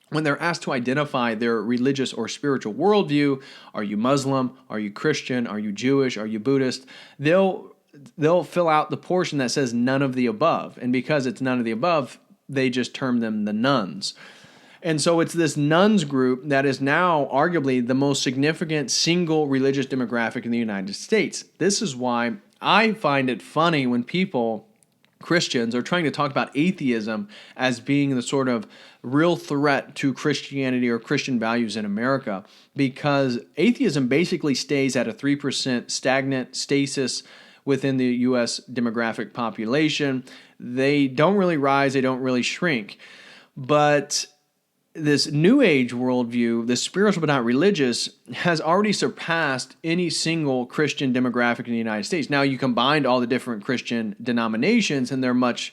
[SPEAKER 2] when they're asked to identify their religious or spiritual worldview, are you Muslim, are you Christian, are you Jewish, are you Buddhist, they'll fill out the portion that says none of the above. And because it's none of the above, they just term them the nuns. And so it's this nuns group that is now arguably the most significant single religious demographic in the United States. This is why I find it funny when Christians, are trying to talk about atheism as being the sort of real threat to Christianity or Christian values in America, because atheism basically stays at a 3% stagnant stasis within the U.S. demographic population. They don't really rise, they don't really shrink. But this New Age worldview, the spiritual but not religious, has already surpassed any single Christian demographic in the United States. Now, you combined all the different Christian denominations, and they're much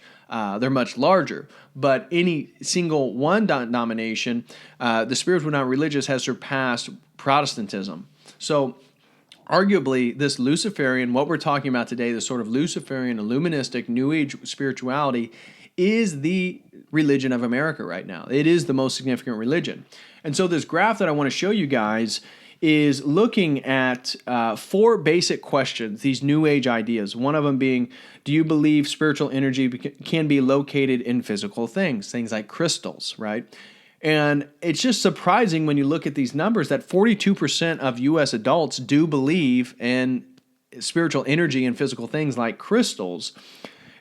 [SPEAKER 2] larger. But any single one denomination, the spiritual but not religious, has surpassed Protestantism. So, arguably, this Luciferian, what we're talking about today, the sort of Luciferian, illuministic, New Age spirituality, is the religion of America right now. It is the most significant religion. And so this graph that I want to show you guys is looking at 4 basic questions, these New Age ideas. One of them being, do you believe spiritual energy can be located in physical things like crystals, right? And it's just surprising when you look at these numbers that 42% of U.S. adults do believe in spiritual energy and physical things like crystals.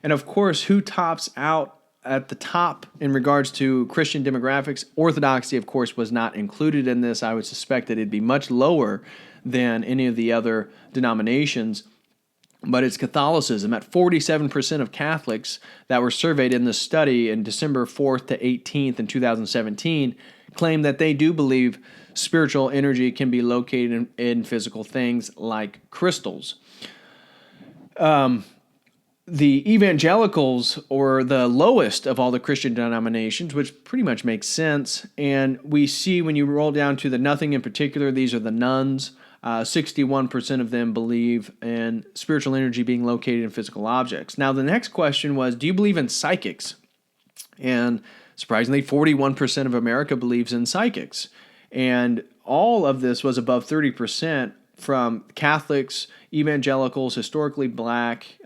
[SPEAKER 2] And of course, who tops out at the top in regards to Christian demographics? Orthodoxy, of course, was not included in this. I would suspect that it'd be much lower than any of the other denominations. But it's Catholicism. At 47% of Catholics that were surveyed in this study in December 4th to 18th in 2017 claim that they do believe spiritual energy can be located in physical things like crystals. The evangelicals, or the lowest of all the Christian denominations, which pretty much makes sense. And we see when you roll down to the nothing in particular, these are the nuns. 61% of them believe in spiritual energy being located in physical objects. Now, the next question was, do you believe in psychics? And surprisingly, 41% of America believes in psychics. And all of this was above 30% from Catholics, evangelicals, historically black,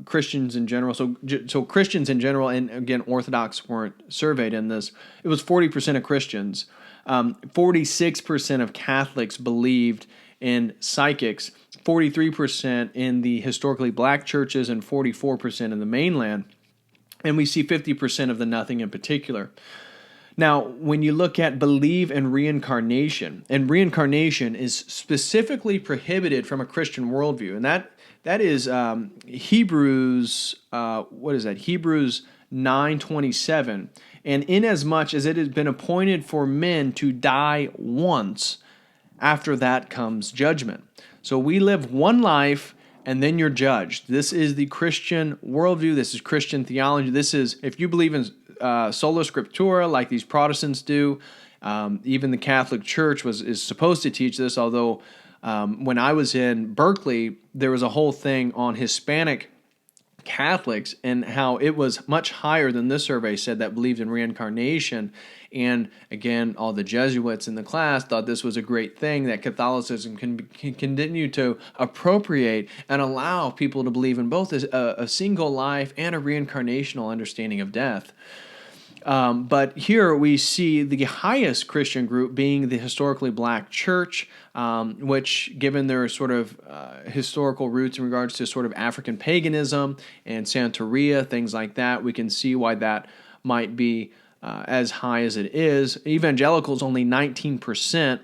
[SPEAKER 2] Christians in general. So Christians in general, and again, Orthodox weren't surveyed in this. It was 40% of Christians. 46% of Catholics believed in psychics, 43% in the historically black churches, and 44% in the mainland. And we see 50% of the nothing in particular. Now, when you look at believe in reincarnation, and reincarnation is specifically prohibited from a Christian worldview, and that is Hebrews, Hebrews 9:27. And inasmuch as it has been appointed for men to die once, after that comes judgment. So we live one life, and then you're judged. This is the Christian worldview. This is Christian theology. This is, if you believe in sola scriptura like these Protestants do, even the Catholic Church is supposed to teach this, although when I was in Berkeley, there was a whole thing on Hispanic Catholics and how it was much higher than this survey said that believed in reincarnation. And again, all the Jesuits in the class thought this was a great thing, that Catholicism can continue to appropriate and allow people to believe in both a single life and a reincarnational understanding of death. But here we see the highest Christian group being the historically black church, which, given their sort of historical roots in regards to sort of African paganism and Santeria, things like that, we can see why that might be as high as it is. Evangelicals only 19%,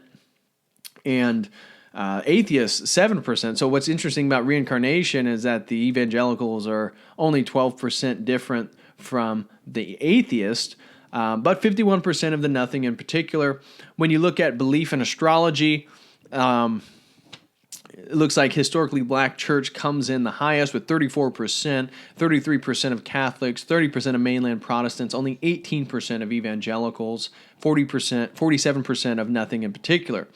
[SPEAKER 2] and atheists 7%. So what's interesting about reincarnation is that the evangelicals are only 12% different from the atheist, but 51% of the nothing in particular. When you look at belief in astrology, it looks like historically black church comes in the highest with 34%, 33% of Catholics, 30% of mainland Protestants, only 18% of evangelicals, 47% of nothing in particular.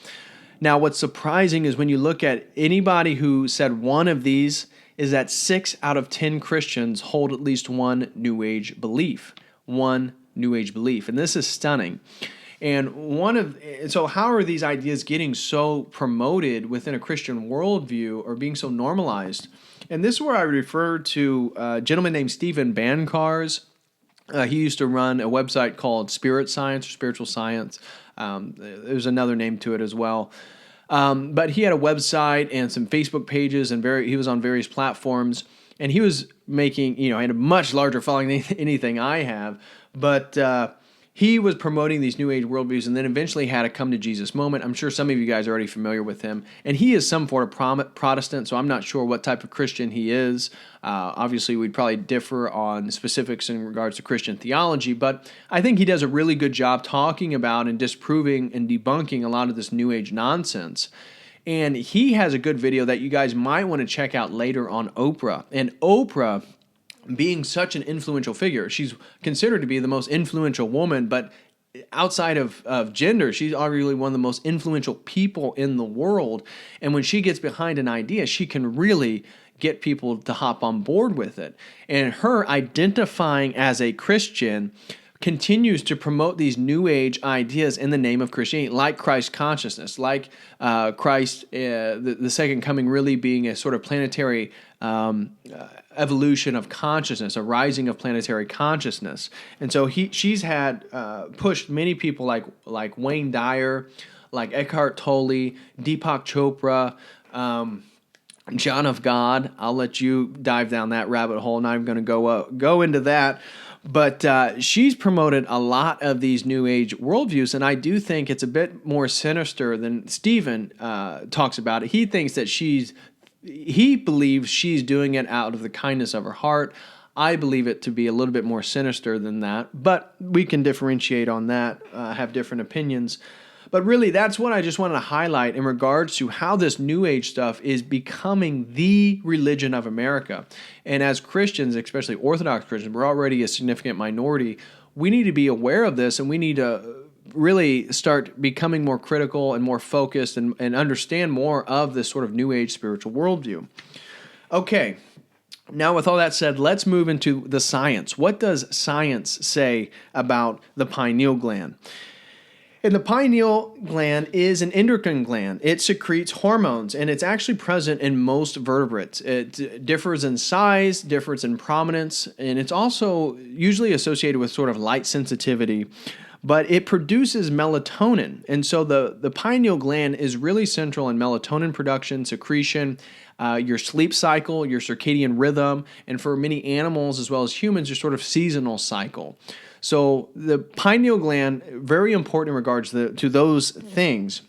[SPEAKER 2] Now, what's surprising is when you look at anybody who said one of these, is that 6 out of 10 Christians hold at least one New Age belief. One New Age belief. And this is stunning. And so how are these ideas getting so promoted within a Christian worldview or being so normalized? And this is where I refer to a gentleman named Stephen Bancars. He used to run a website called Spirit Science or Spiritual Science. There's another name to it as well. But he had a website and some Facebook pages, and he was on various platforms. And he was making, he had a much larger following than anything I have. But he was promoting these New Age worldviews, and then eventually had a come to Jesus moment. I'm sure some of you guys are already familiar with him. And he is some form of Protestant, so I'm not sure what type of Christian he is. Obviously, we'd probably differ on specifics in regards to Christian theology, but I think he does a really good job talking about and disproving and debunking a lot of this New Age nonsense. And he has a good video that you guys might want to check out later on Oprah. And Oprah, being such an influential figure, she's considered to be the most influential woman, but outside of gender, she's arguably one of the most influential people in the world. And when she gets behind an idea, she can really get people to hop on board with it. And her identifying as a Christian continues to promote these New Age ideas in the name of Christianity, like Christ consciousness, like Christ, the second coming really being a sort of planetary evolution of consciousness, a rising of planetary consciousness. And so she's had pushed many people like Wayne Dyer, like Eckhart Tolle, Deepak Chopra, John of God. I'll let you dive down that rabbit hole. Now I'm going to go into that. But she's promoted a lot of these New Age worldviews, and I do think it's a bit more sinister than Stephen talks about it. He thinks that he believes she's doing it out of the kindness of her heart. I believe it to be a little bit more sinister than that, but we can differentiate on that, have different opinions. But really, that's what I just wanted to highlight in regards to how this New Age stuff is becoming the religion of America. And as Christians, especially Orthodox Christians, we're already a significant minority. We need to be aware of this, and we need to really start becoming more critical and more focused and understand more of this sort of New Age spiritual worldview. Okay, now with all that said, let's move into the science. What does science say about the pineal gland? And the pineal gland is an endocrine gland. It secretes hormones, and it's actually present in most vertebrates. It differs in size, differs in prominence, and it's also usually associated with sort of light sensitivity. But it produces melatonin. And so the pineal gland is really central in melatonin production, secretion, your sleep cycle, your circadian rhythm, and for many animals as well as humans, your sort of seasonal cycle. So the pineal gland, very important in regards to those things.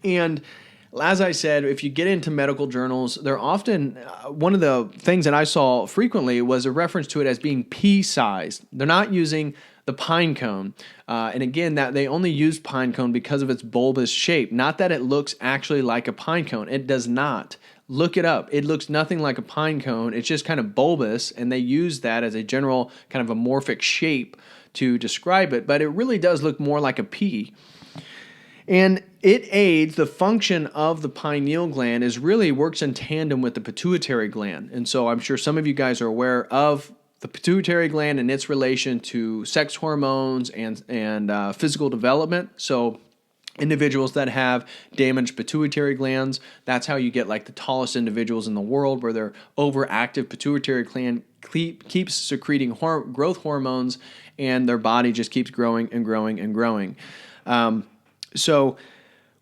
[SPEAKER 2] And as I said, if you get into medical journals, they're often, one of the things that I saw frequently was a reference to it as being pea-sized. They're not using the pinecone. And again, that they only use pinecone because of its bulbous shape. Not that it looks actually like a pinecone. It does not. Look it up. It looks nothing like a pinecone. It's just kind of bulbous, and they use that as a general kind of amorphic shape to describe it, but it really does look more like a pea. And it aids the function of the pineal gland, is really works in tandem with the pituitary gland. And so I'm sure some of you guys are aware of the pituitary gland and its relation to sex hormones and physical development. So individuals that have damaged pituitary glands, that's how you get like the tallest individuals in the world, where their overactive pituitary gland keeps secreting growth hormones, and their body just keeps growing and growing and growing. So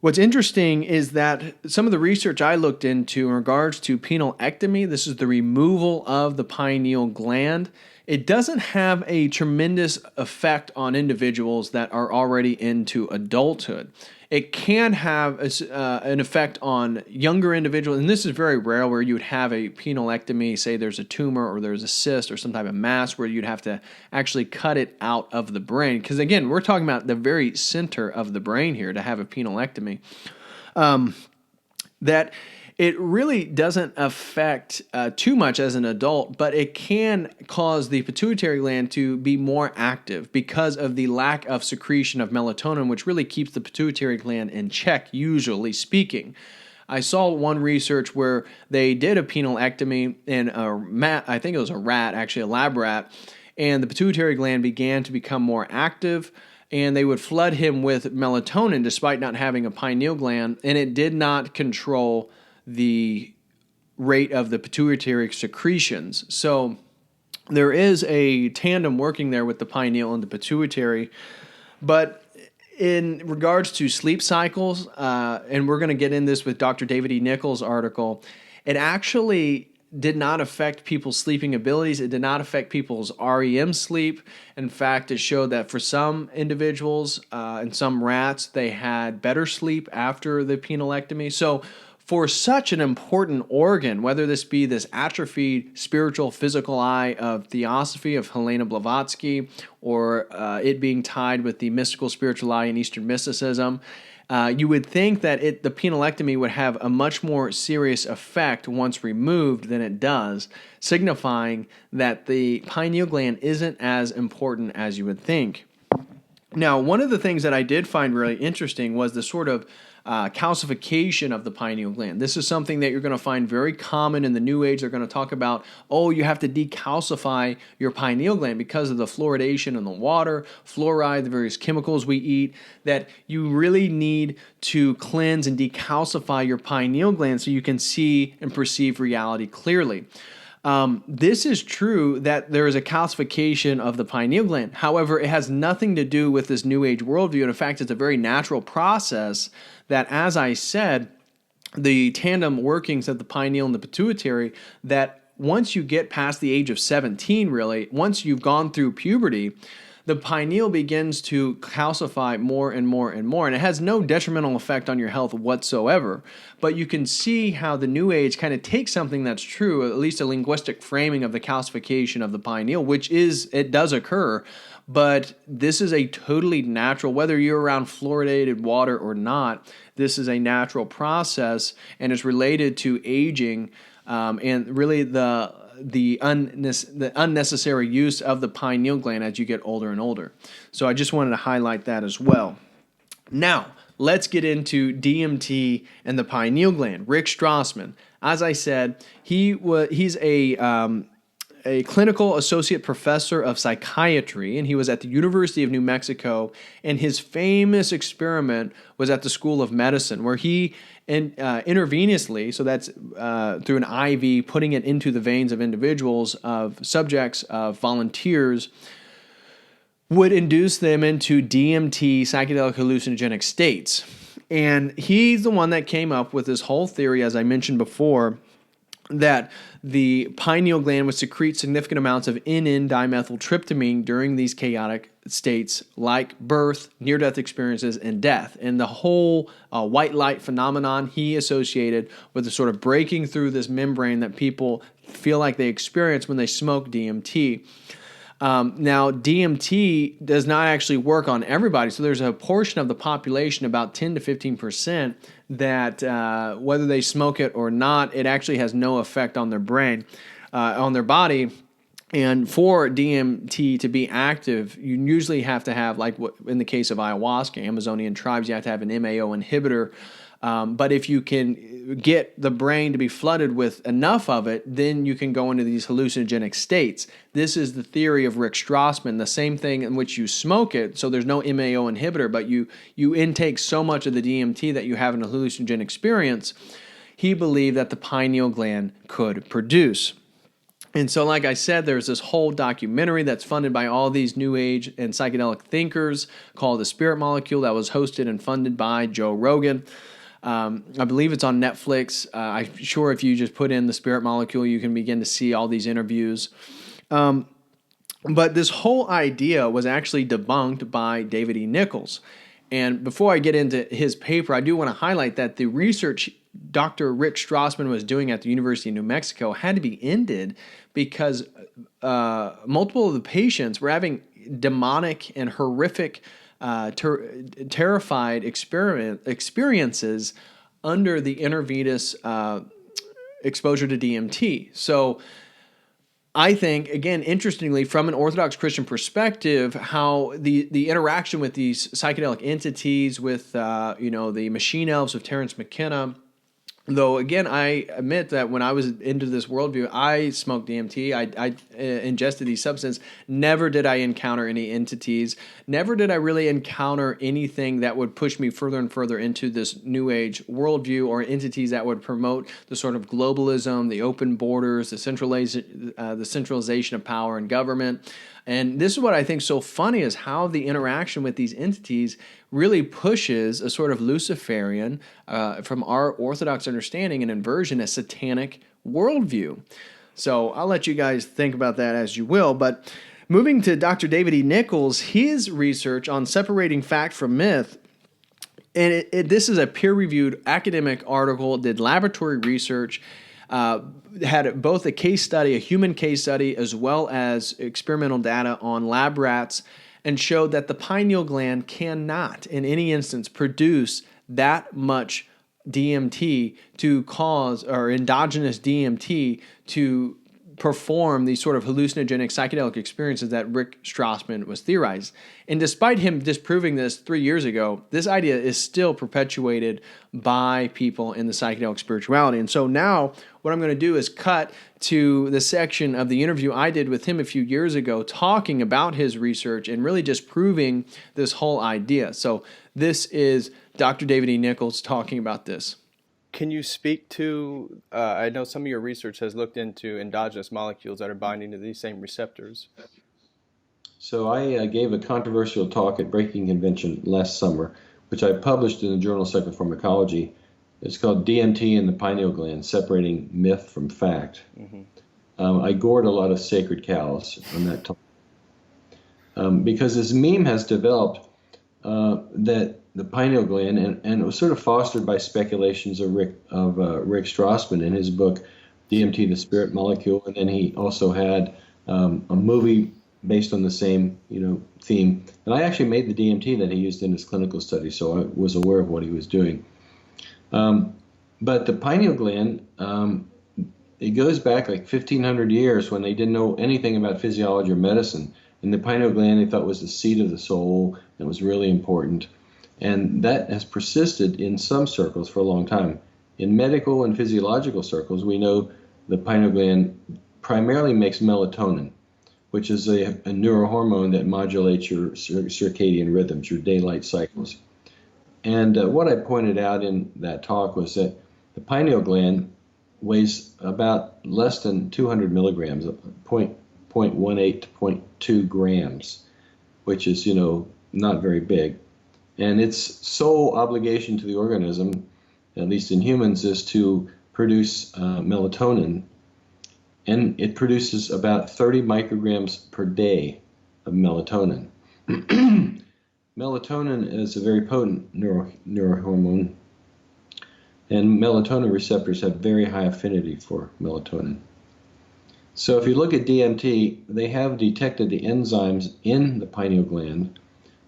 [SPEAKER 2] what's interesting is that some of the research I looked into in regards to penile, this is the removal of the pineal gland, it doesn't have a tremendous effect on individuals that are already into adulthood. It can have an effect on younger individuals, and this is very rare where you would have a penile, say there's a tumor or there's a cyst or some type of mass where you'd have to actually cut it out of the brain. Because again, we're talking about the very center of the brain here to have a penile. That it really doesn't affect too much as an adult, but it can cause the pituitary gland to be more active because of the lack of secretion of melatonin, which really keeps the pituitary gland in check, usually speaking. I saw one research where they did a penile in I think it was a rat, actually a lab rat, and the pituitary gland began to become more active, and they would flood him with melatonin despite not having a pineal gland, and it did not control the rate of the pituitary secretions. So there is a tandem working there with the pineal and the pituitary. But in regards to sleep cycles, and we're going to get in this with Dr. David E. Nichols' article, it actually did not affect people's sleeping abilities. It did not affect people's REM sleep. In fact, it showed that for some individuals and some rats, they had better sleep after the penile. So for such an important organ, whether this be this atrophied spiritual physical eye of Theosophy of Helena Blavatsky, or it being tied with the mystical spiritual eye in Eastern mysticism, you would think that the penile would have a much more serious effect once removed than it does, signifying that the pineal gland isn't as important as you would think. Now, one of the things that I did find really interesting was the sort of calcification of the pineal gland. This is something that you're going to find very common in the New Age. They're going to talk about, you have to decalcify your pineal gland because of the fluoridation in the water, fluoride, the various chemicals we eat, that you really need to cleanse and decalcify your pineal gland so you can see and perceive reality clearly. This is true that there is a calcification of the pineal gland. However, it has nothing to do with this New Age worldview. And in fact, it's a very natural process that, as I said, the tandem workings of the pineal and the pituitary, that once you get past the age of 17, really, once you've gone through puberty, the pineal begins to calcify more and more and more, and it has no detrimental effect on your health whatsoever. But you can see how the New Age kind of takes something that's true, at least a linguistic framing of the calcification of the pineal, it does occur, but this is a totally natural, whether you're around fluoridated water or not, this is a natural process, and it's related to aging, and really the unnecessary use of the pineal gland as you get older and older. So I just wanted to highlight that as well. Now, let's get into DMT and the pineal gland. Rick Strassman, as I said, he's a a clinical associate professor of psychiatry, and he was at the University of New Mexico, and his famous experiment was at the School of Medicine, where he intravenously, so that's through an IV, putting it into the veins of individuals, of subjects, of volunteers, would induce them into DMT, psychedelic hallucinogenic states. And he's the one that came up with this whole theory, as I mentioned before, that the pineal gland would secrete significant amounts of N,N-dimethyltryptamine during these chaotic states like birth, near-death experiences, and death. And the whole white light phenomenon he associated with the sort of breaking through this membrane that people feel like they experience when they smoke DMT. Now, DMT does not actually work on everybody. So there's a portion of the population, about 10 to 15%, that whether they smoke it or not, it actually has no effect on their brain, on their body. And for DMT to be active, you usually have to have, like in the case of ayahuasca, Amazonian tribes, you have to have an MAO inhibitor. But if you can get the brain to be flooded with enough of it, then you can go into these hallucinogenic states. This is the theory of Rick Strassman, the same thing in which you smoke it, so there's no MAO inhibitor, but you intake so much of the DMT that you have an hallucinogen experience. He believed that the pineal gland could produce. And so, like I said, there's this whole documentary that's funded by all these New Age and psychedelic thinkers called The Spirit Molecule that was hosted and funded by Joe Rogan. I believe it's on Netflix. I'm sure if you just put in The Spirit Molecule, you can begin to see all these interviews. But this whole idea was actually debunked by David E. Nichols. And before I get into his paper, I do want to highlight that the research Dr. Rick Strassman was doing at the University of New Mexico had to be ended because multiple of the patients were having demonic and horrific terrified experiences under the intravenous exposure to DMT. So I think, again, interestingly, from an Orthodox Christian perspective, how the interaction with these psychedelic entities, with the machine elves of Terence McKenna. Though, again, I admit that when I was into this worldview, I smoked DMT. I ingested these substances. Never did I encounter any entities. Never did I really encounter anything that would push me further and further into this New Age worldview, or entities that would promote the sort of globalism, the open borders, the centralization of power and government. And this is what I think is so funny, is how the interaction with these entities really pushes a sort of Luciferian, from our Orthodox understanding, an inversion, a satanic worldview. So I'll let you guys think about that as you will. But moving to Dr. David E. Nichols, his research on separating fact from myth, and this is a peer-reviewed academic article, did laboratory research, had both a case study, a human case study, as well as experimental data on lab rats, and showed that the pineal gland cannot, in any instance, produce that much DMT to cause, or endogenous DMT to perform these sort of hallucinogenic psychedelic experiences that Rick Strassman was theorized. And despite him disproving this 3 years ago, this idea is still perpetuated by people in the psychedelic spirituality. And so now what I'm going to do is cut to the section of the interview I did with him a few years ago, talking about his research and really just proving this whole idea. So this is Dr. David E. Nichols talking about this. Can you speak to, I know some of your research has looked into endogenous molecules that are binding to these same receptors.
[SPEAKER 3] So I gave a controversial talk at Breaking Convention last summer, which I published in the Journal of Psychopharmacology. It's called DMT and the Pineal Gland, Separating Myth from Fact. Mm-hmm. I gored a lot of sacred cows on that talk. Because this meme has developed that the pineal gland, and it was sort of fostered by speculations of Rick Strassman in his book, DMT, the Spirit Molecule, and then he also had a movie based on the same theme. And I actually made the DMT that he used in his clinical study, so I was aware of what he was doing. But the pineal gland, it goes back like 1,500 years when they didn't know anything about physiology or medicine. And the pineal gland they thought was the seat of the soul, and it was really important. And that has persisted in some circles for a long time. In medical and physiological circles, we know the pineal gland primarily makes melatonin, which is a neurohormone that modulates your circadian rhythms, your daylight cycles. And what I pointed out in that talk was that the pineal gland weighs about less than 200 milligrams, 0.18 to 0.2 grams, which is, not very big. And its sole obligation to the organism, at least in humans, is to produce melatonin. And it produces about 30 micrograms per day of melatonin. Melatonin is a very potent neurohormone, and melatonin receptors have very high affinity for melatonin. So if you look at DMT, they have detected the enzymes in the pineal gland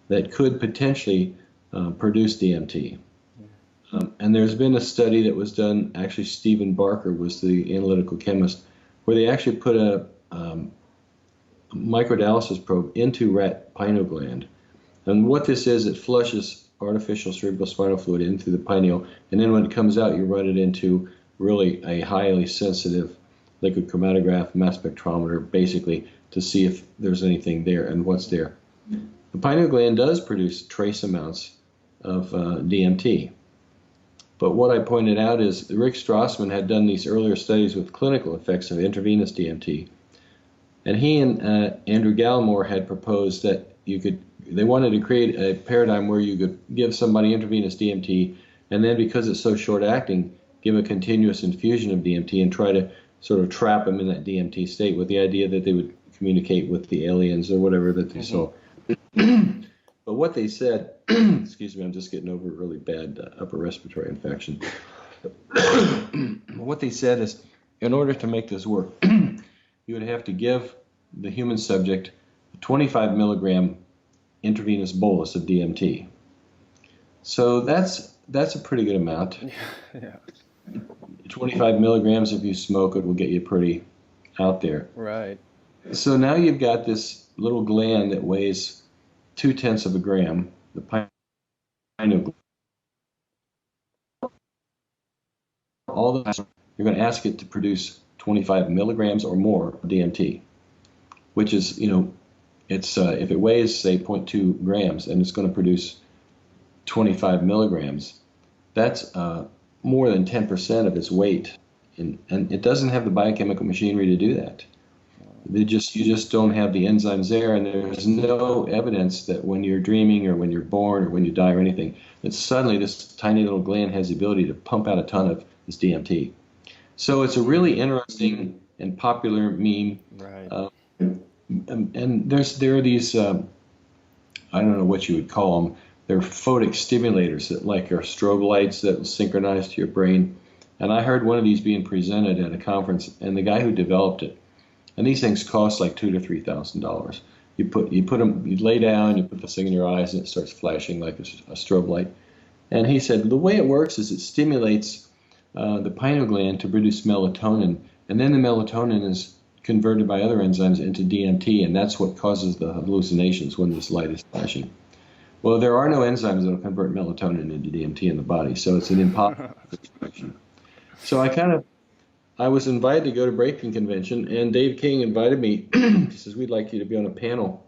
[SPEAKER 3] that could potentially produce DMT. And there's been a study that was done, actually Stephen Barker was the analytical chemist, where they actually put a microdialysis probe into rat pineal gland. And what this is, it flushes artificial cerebrospinal fluid into the pineal, and then when it comes out, you run it into really a highly sensitive liquid chromatograph, mass spectrometer, basically to see if there's anything there and what's there. The pineal gland does produce trace amounts of DMT. But what I pointed out is Rick Strassman had done these earlier studies with clinical effects of intravenous DMT. And he and Andrew Gallimore had proposed that they wanted to create a paradigm where you could give somebody intravenous DMT, and then because it's so short acting, give a continuous infusion of DMT and try to sort of trap them in that DMT state with the idea that they would communicate with the aliens or whatever that they saw. But what they said, excuse me, I'm just getting over a really bad upper respiratory infection. What they said is, in order to make this work, you would have to give the human subject a 25 milligram intravenous bolus of DMT. So that's a pretty good amount.
[SPEAKER 2] Yeah.
[SPEAKER 3] 25 milligrams, if you smoke it, will get you pretty out there.
[SPEAKER 2] Right.
[SPEAKER 3] So now you've got this little gland that weighs 0.2 of a gram, the pineal gland. All the time, you're going to ask it to produce 25 milligrams or more of DMT, which is, it's if it weighs, say, 0.2 grams and it's going to produce 25 milligrams, that's more than 10% of its weight. And it doesn't have the biochemical machinery to do that. You just don't have the enzymes there, and there's no evidence that when you're dreaming or when you're born or when you die or anything, that suddenly this tiny little gland has the ability to pump out a ton of this DMT. So it's a really interesting and popular meme.
[SPEAKER 2] Right.
[SPEAKER 3] And there are these, I don't know what you would call them, they're photic stimulators that are strobe lights that will synchronize to your brain. And I heard one of these being presented at a conference, and the guy who developed it, and these things cost like $2,000 to $3,000. You put them, you lay down, you put this thing in your eyes, and it starts flashing like a strobe light. And he said the way it works is it stimulates the pineal gland to produce melatonin, and then the melatonin is converted by other enzymes into DMT, and that's what causes the hallucinations when this light is flashing. Well, there are no enzymes that will convert melatonin into DMT in the body, so it's an impossible situation. So I was invited to go to Breaking Convention, and Dave King invited me. He says, we'd like you to be on a panel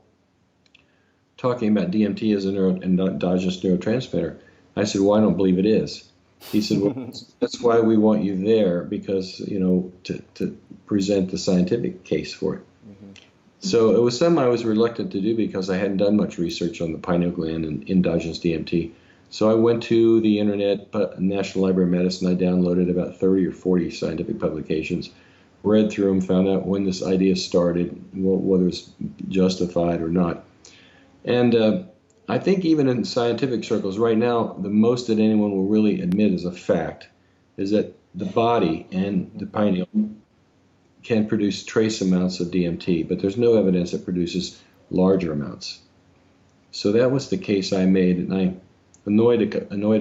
[SPEAKER 3] talking about DMT as an endogenous neurotransmitter. I said, well, I don't believe it is. He said, well, that's why we want you there, because, to present the scientific case for it. Mm-hmm. So it was something I was reluctant to do because I hadn't done much research on the pineal gland and endogenous DMT. So I went to the internet, National Library of Medicine. I downloaded about 30 or 40 scientific publications, read through them, found out when this idea started, whether it's justified or not. And I think even in scientific circles right now, the most that anyone will really admit as a fact is that the body and the pineal can produce trace amounts of DMT, but there's no evidence that produces larger amounts. So that was the case I made, and I annoyed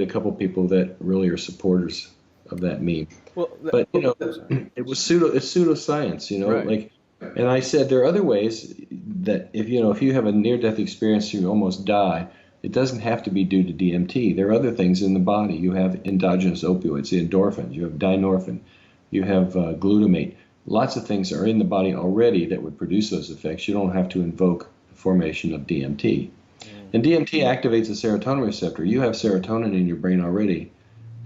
[SPEAKER 3] a couple people that really are supporters of that meme. Well, but it was pseudoscience,
[SPEAKER 2] right.
[SPEAKER 3] And I said there are other ways that if you have a near-death experience, you almost die. It doesn't have to be due to DMT. There are other things in the body. You have endogenous opioids, the endorphins. You have dynorphin. You have glutamate. lots of things are in the body already that would produce those effects. You don't have to invoke the formation of DMT. And DMT activates the serotonin receptor. You have serotonin in your brain already.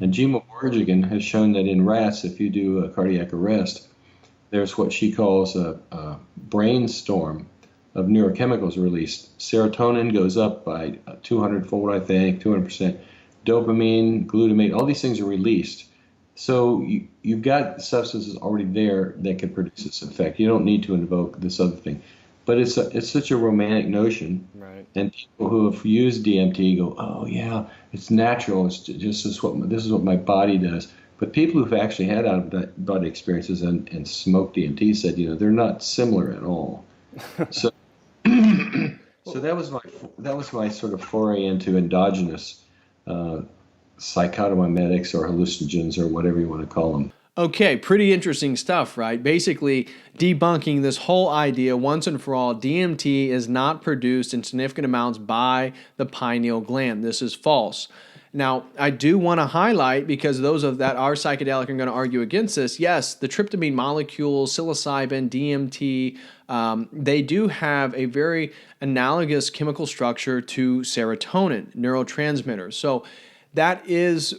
[SPEAKER 3] And Jima Borgigan has shown that in rats, if you do a cardiac arrest, there's what she calls a brainstorm of neurochemicals released. Serotonin goes up by 200-fold, I think, 200%. Dopamine, glutamate, all these things are released. So you've got substances already there that can produce this effect. You don't need to invoke this other thing. But it's such a romantic notion.
[SPEAKER 2] Right.
[SPEAKER 3] And people who have used DMT go, oh, yeah, it's natural. It's just this is what my body does. But people who've actually had out-of-body experiences and smoked DMT said, they're not similar at all. So, so that was my sort of foray into endogenous psychotomimetics or hallucinogens or whatever you want to call them.
[SPEAKER 2] Okay, pretty interesting stuff, right? Basically, debunking this whole idea once and for all. DMT is not produced in significant amounts by the pineal gland. This is false. Now, I do want to highlight, because those of that are psychedelic are going to argue against this, yes, the tryptamine molecules, psilocybin, DMT, they do have a very analogous chemical structure to serotonin, neurotransmitters. So that is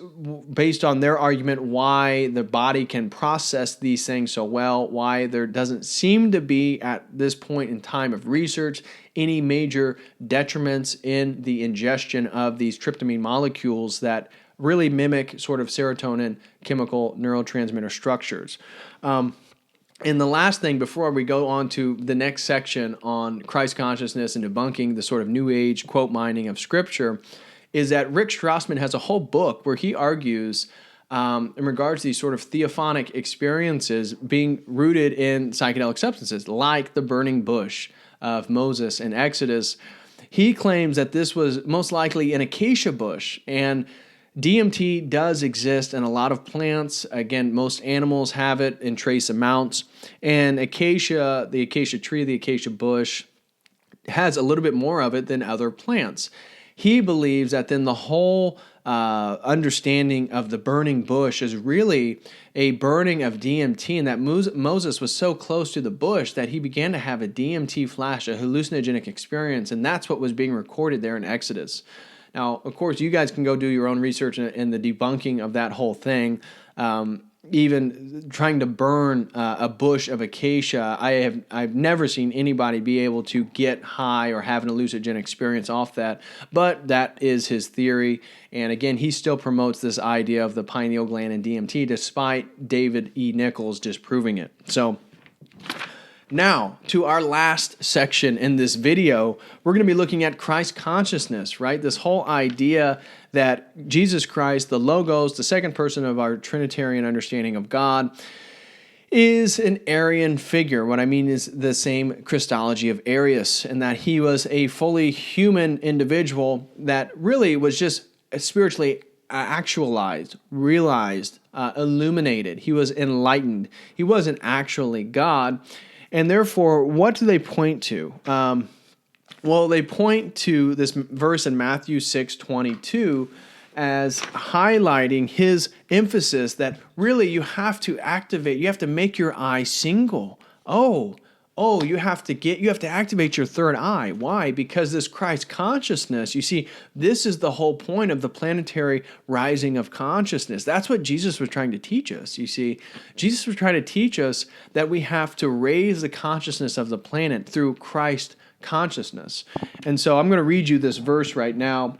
[SPEAKER 2] based on their argument why the body can process these things so well, why there doesn't seem to be, at this point in time of research, any major detriments in the ingestion of these tryptamine molecules that really mimic sort of serotonin chemical neurotransmitter structures. And the last thing before we go on to the next section on Christ consciousness and debunking the sort of New Age quote mining of Scripture is that Rick Strassman has a whole book where he argues in regards to these sort of theophonic experiences being rooted in psychedelic substances, like the burning bush of Moses in Exodus. He claims that this was most likely an acacia bush, and DMT does exist in a lot of plants. Again, most animals have it in trace amounts, and acacia, the acacia tree, the acacia bush, has a little bit more of it than other plants. He believes that then the whole understanding of the burning bush is really a burning of DMT, and that Moses was so close to the bush that he began to have a DMT flash, a hallucinogenic experience, and that's what was being recorded there in Exodus. Now, of course, you guys can go do your own research in the debunking of that whole thing. Even trying to burn a bush of acacia, I've never seen anybody be able to get high or have an hallucinogenic experience off that, but that is his theory. And again, he still promotes this idea of the pineal gland and DMT despite David E. Nichols disproving it. So now, to our last section in this video, we're going to be looking at Christ consciousness, right? This whole idea that Jesus Christ, the Logos, the second person of our Trinitarian understanding of God, is an Aryan figure. What I mean is the same Christology of Arius, and that he was a fully human individual that really was just spiritually actualized, realized, illuminated. He was enlightened. He wasn't actually God. And therefore, what do they point to? Well, they point to this verse in Matthew 6:22 as highlighting his emphasis that really you have to activate, you have to make your eye single. You have to activate your third eye. Why? Because this Christ consciousness, you see, this is the whole point of the planetary rising of consciousness. That's what Jesus was trying to teach us. You see, Jesus was trying to teach us that we have to raise the consciousness of the planet through Christ consciousness. And so I'm going to read you this verse right now.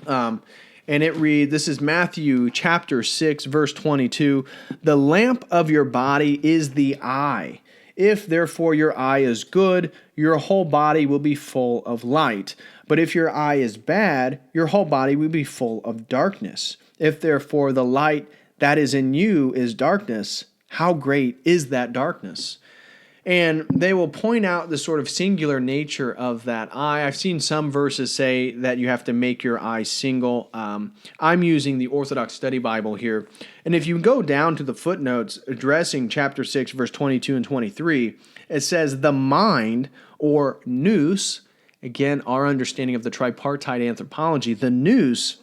[SPEAKER 2] And it reads, this is Matthew chapter 6, verse 22. The lamp of your body is the eye. If therefore your eye is good, your whole body will be full of light. But if your eye is bad, your whole body will be full of darkness. If therefore the light that is in you is darkness, how great is that darkness? And they will point out the sort of singular nature of that eye. I've seen some verses say that you have to make your eye single. I'm using the Orthodox Study Bible here. And if you go down to the footnotes addressing chapter 6, verse 22 and 23, it says the mind, or nous, again, our understanding of the tripartite anthropology, the nous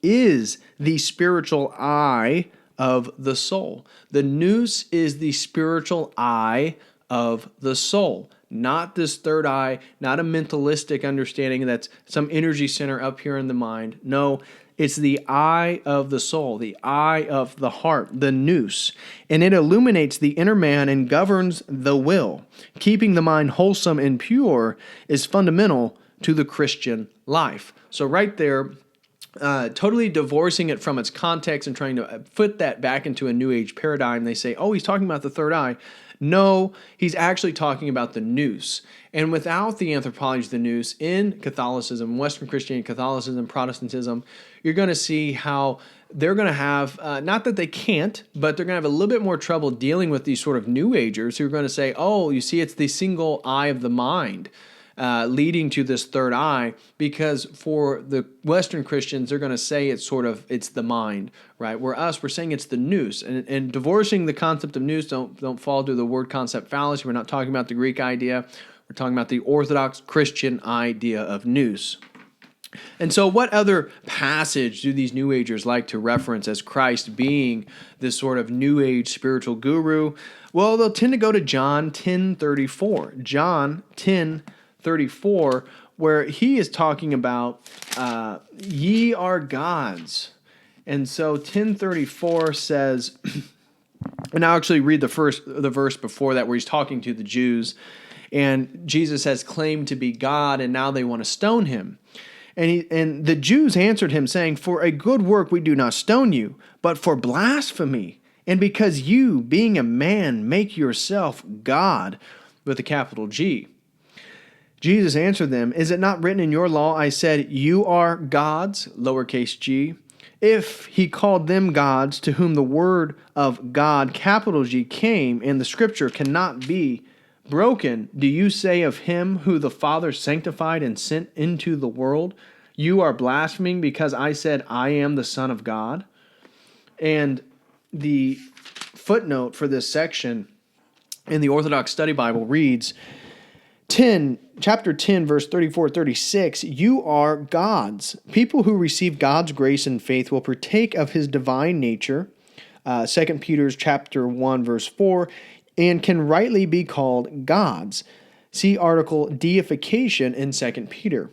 [SPEAKER 2] is the spiritual eye of the soul. The nous is the spiritual eye of the soul, not this third eye, not a mentalistic understanding that's some energy center up here in the mind. No, it's the eye of the soul, the eye of the heart, the nous, and it illuminates the inner man and governs the will. Keeping the mind wholesome and pure is fundamental to the Christian life. So right there, totally divorcing it from its context and trying to put that back into a New Age paradigm. They say, oh, he's talking about the third eye. No, he's actually talking about the nous. And without the anthropology of the nous in Catholicism, Western Christianity, Catholicism, Protestantism, you're going to see how they're going to have, not that they can't, but they're going to have a little bit more trouble dealing with these sort of New Agers who are going to say, oh, you see, it's the single eye of the mind. Leading to this third eye, because for the Western Christians, they're going to say it's the mind, right? Where we're saying it's the nous, and divorcing the concept of nous, don't fall to the word concept fallacy. We're not talking about the Greek idea. We're talking about the Orthodox Christian idea of nous. And so what other passage do these New Agers like to reference as Christ being this sort of New Age spiritual guru? Well, they'll tend to go to John 10:34. John 10:34, where he is talking about ye are gods. And so 10:34 says, and I'll actually read the verse before that where he's talking to the Jews, and Jesus has claimed to be God, and now they want to stone him. And the Jews answered him, saying, for a good work we do not stone you, but for blasphemy, and because you, being a man, make yourself God, with a capital G. Jesus answered them, is it not written in your law, I said, you are gods, lowercase g? If he called them gods, to whom the word of God, capital G, came, and the scripture cannot be broken, do you say of him who the Father sanctified and sent into the world, you are blaspheming because I said I am the Son of God? And the footnote for this section in the Orthodox Study Bible reads, chapter 10, verse 34-36, you are gods. People who receive God's grace and faith will partake of his divine nature, 2 Peter chapter 1, verse 4, and can rightly be called gods. See article Deification in 2 Peter.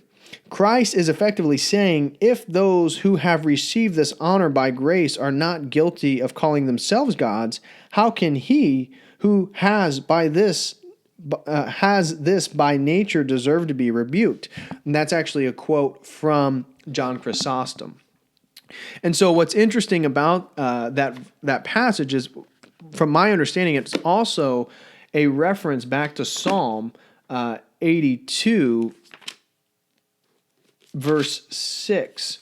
[SPEAKER 2] Christ is effectively saying, if those who have received this honor by grace are not guilty of calling themselves gods, how can he who has this by nature deserve to be rebuked? And that's actually a quote from John Chrysostom. And so what's interesting about that passage is, from my understanding, it's also a reference back to Psalm 82, verse 6.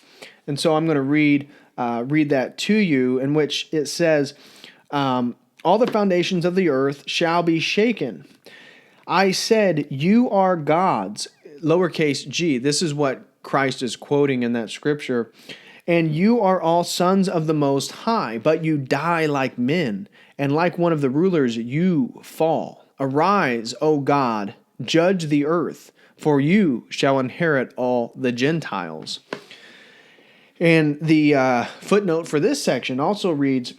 [SPEAKER 2] And so I'm going to read that to you, in which it says, all the foundations of the earth shall be shaken. I said, you are gods, lowercase g. This is what Christ is quoting in that scripture. And you are all sons of the Most High, but you die like men, and like one of the rulers you fall. Arise, O God, judge the earth, for you shall inherit all the Gentiles. And the footnote for this section also reads,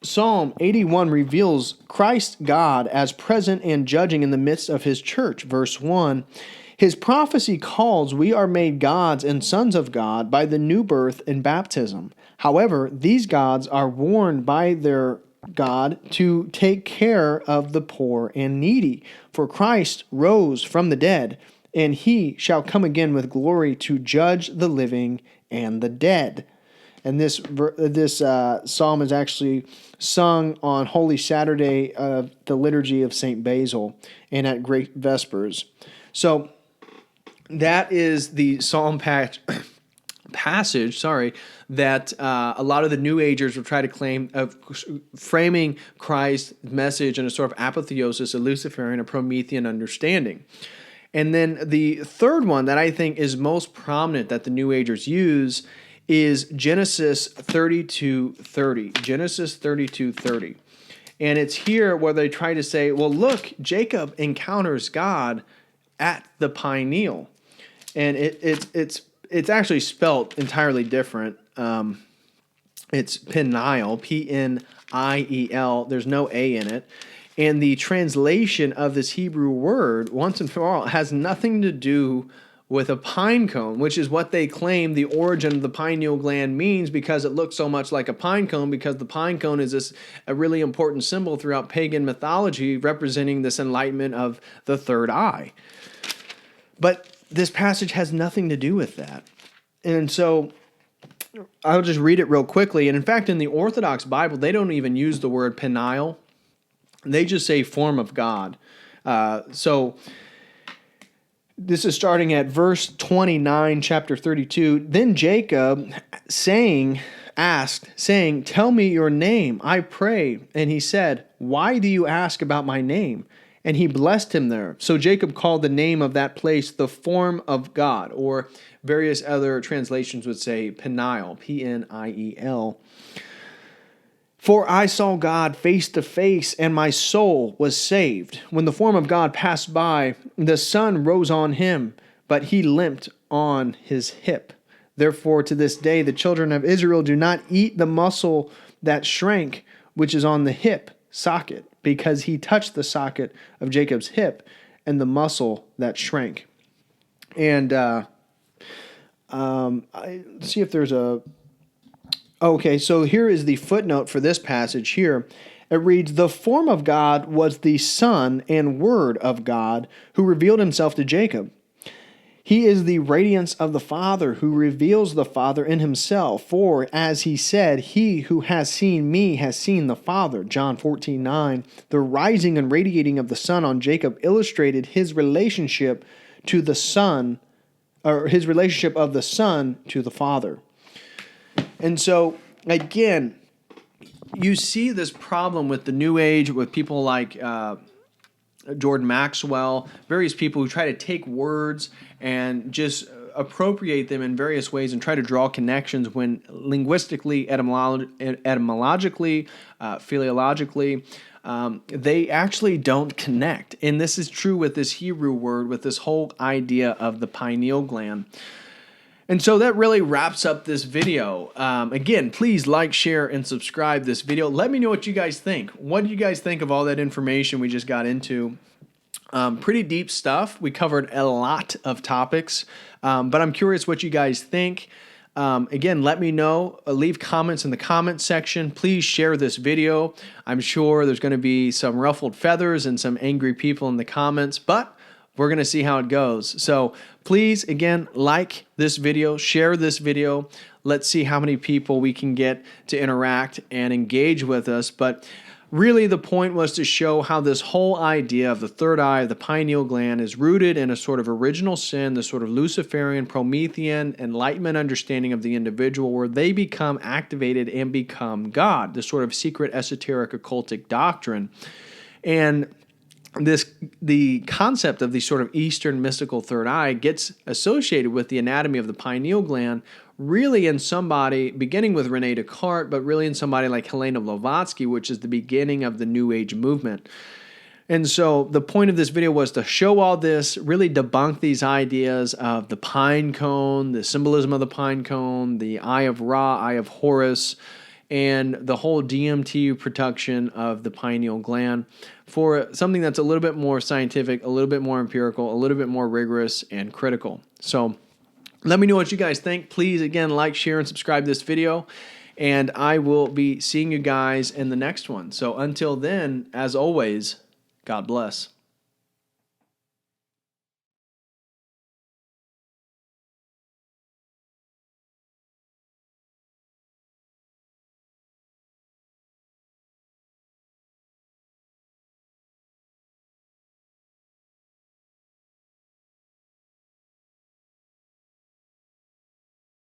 [SPEAKER 2] Psalm 81 reveals Christ God as present and judging in the midst of his church. Verse 1, his prophecy calls we are made gods and sons of God by the new birth and baptism. However, these gods are warned by their God to take care of the poor and needy. For Christ rose from the dead, and he shall come again with glory to judge the living and the dead. And this psalm is actually sung on Holy Saturday of the liturgy of St. Basil and at Great Vespers. So that is the psalm passage, that a lot of the New Agers will try to claim of framing Christ's message in a sort of apotheosis, a Luciferian, a Promethean understanding. And then the third one that I think is most prominent that the New Agers use is Genesis 32:30. Genesis 32:30. And it's here where they try to say, well, look, Jacob encounters God at the pineal. And it's actually spelt entirely different. And It's Pineal, P-N-I-E-L. There's no A in it. And the translation of this Hebrew word, once and for all, has nothing to do with a pine cone, which is what they claim the origin of the pineal gland means, because it looks so much like a pine cone, because the pine cone is a really important symbol throughout pagan mythology, representing this enlightenment of the third eye. But this passage has nothing to do with that. And so I'll just read it real quickly. And in fact, in the Orthodox Bible, they don't even use the word pineal. They just say form of God. So this is starting at verse 29, chapter 32. Then Jacob asked, saying, "Tell me your name, I pray." And he said, "Why do you ask about my name?" And he blessed him there. So Jacob called the name of that place the form of God, or various other translations would say Pineal, P-N-I-E-L. "For I saw God face to face, and my soul was saved. When the form of God passed by, the sun rose on him, but he limped on his hip. Therefore, to this day, the children of Israel do not eat the muscle that shrank, which is on the hip socket, because he touched the socket of Jacob's hip and the muscle that shrank." And see if there's a... Okay, so here is the footnote for this passage here. It reads, "The form of God was the Son and Word of God who revealed himself to Jacob. He is the radiance of the Father who reveals the Father in himself. For, as he said, he who has seen me has seen the Father." John 14:9. The rising and radiating of the sun on Jacob illustrated his relationship to the Son, or his relationship of the Son to the Father. And so, again, you see this problem with the New Age, with people like Jordan Maxwell, various people who try to take words and just appropriate them in various ways and try to draw connections when linguistically, etymologically, philologically, they actually don't connect. And this is true with this Hebrew word, with this whole idea of the pineal gland. And so that really wraps up this video. Again, please like, share, and subscribe this video. Let me know what you guys think. What do you guys think of all that information we just got into? Pretty deep stuff. We covered a lot of topics, but I'm curious what you guys think. Again, let me know. Leave comments in the comment section. Please share this video. I'm sure there's going to be some ruffled feathers and some angry people in the comments, but we're going to see how it goes. So please, again, like this video, share this video. Let's see how many people we can get to interact and engage with us. But really the point was to show how this whole idea of the third eye, of the pineal gland, is rooted in a sort of original sin, the sort of Luciferian, Promethean, enlightenment understanding of the individual, where they become activated and become God, this sort of secret, esoteric, occultic doctrine. And the concept of the sort of Eastern mystical third eye gets associated with the anatomy of the pineal gland, really in somebody, beginning with Rene Descartes, but really in somebody like Helena Blavatsky, which is the beginning of the New Age movement. And so the point of this video was to show all this, really debunk these ideas of the pine cone, the symbolism of the pine cone, the Eye of Ra, Eye of Horus, and the whole DMT production of the pineal gland, for something that's a little bit more scientific, a little bit more empirical, a little bit more rigorous and critical. So let me know what you guys think. Please, again, like, share, and subscribe this video, and I will be seeing you guys in the next one. So until then, as always, God bless.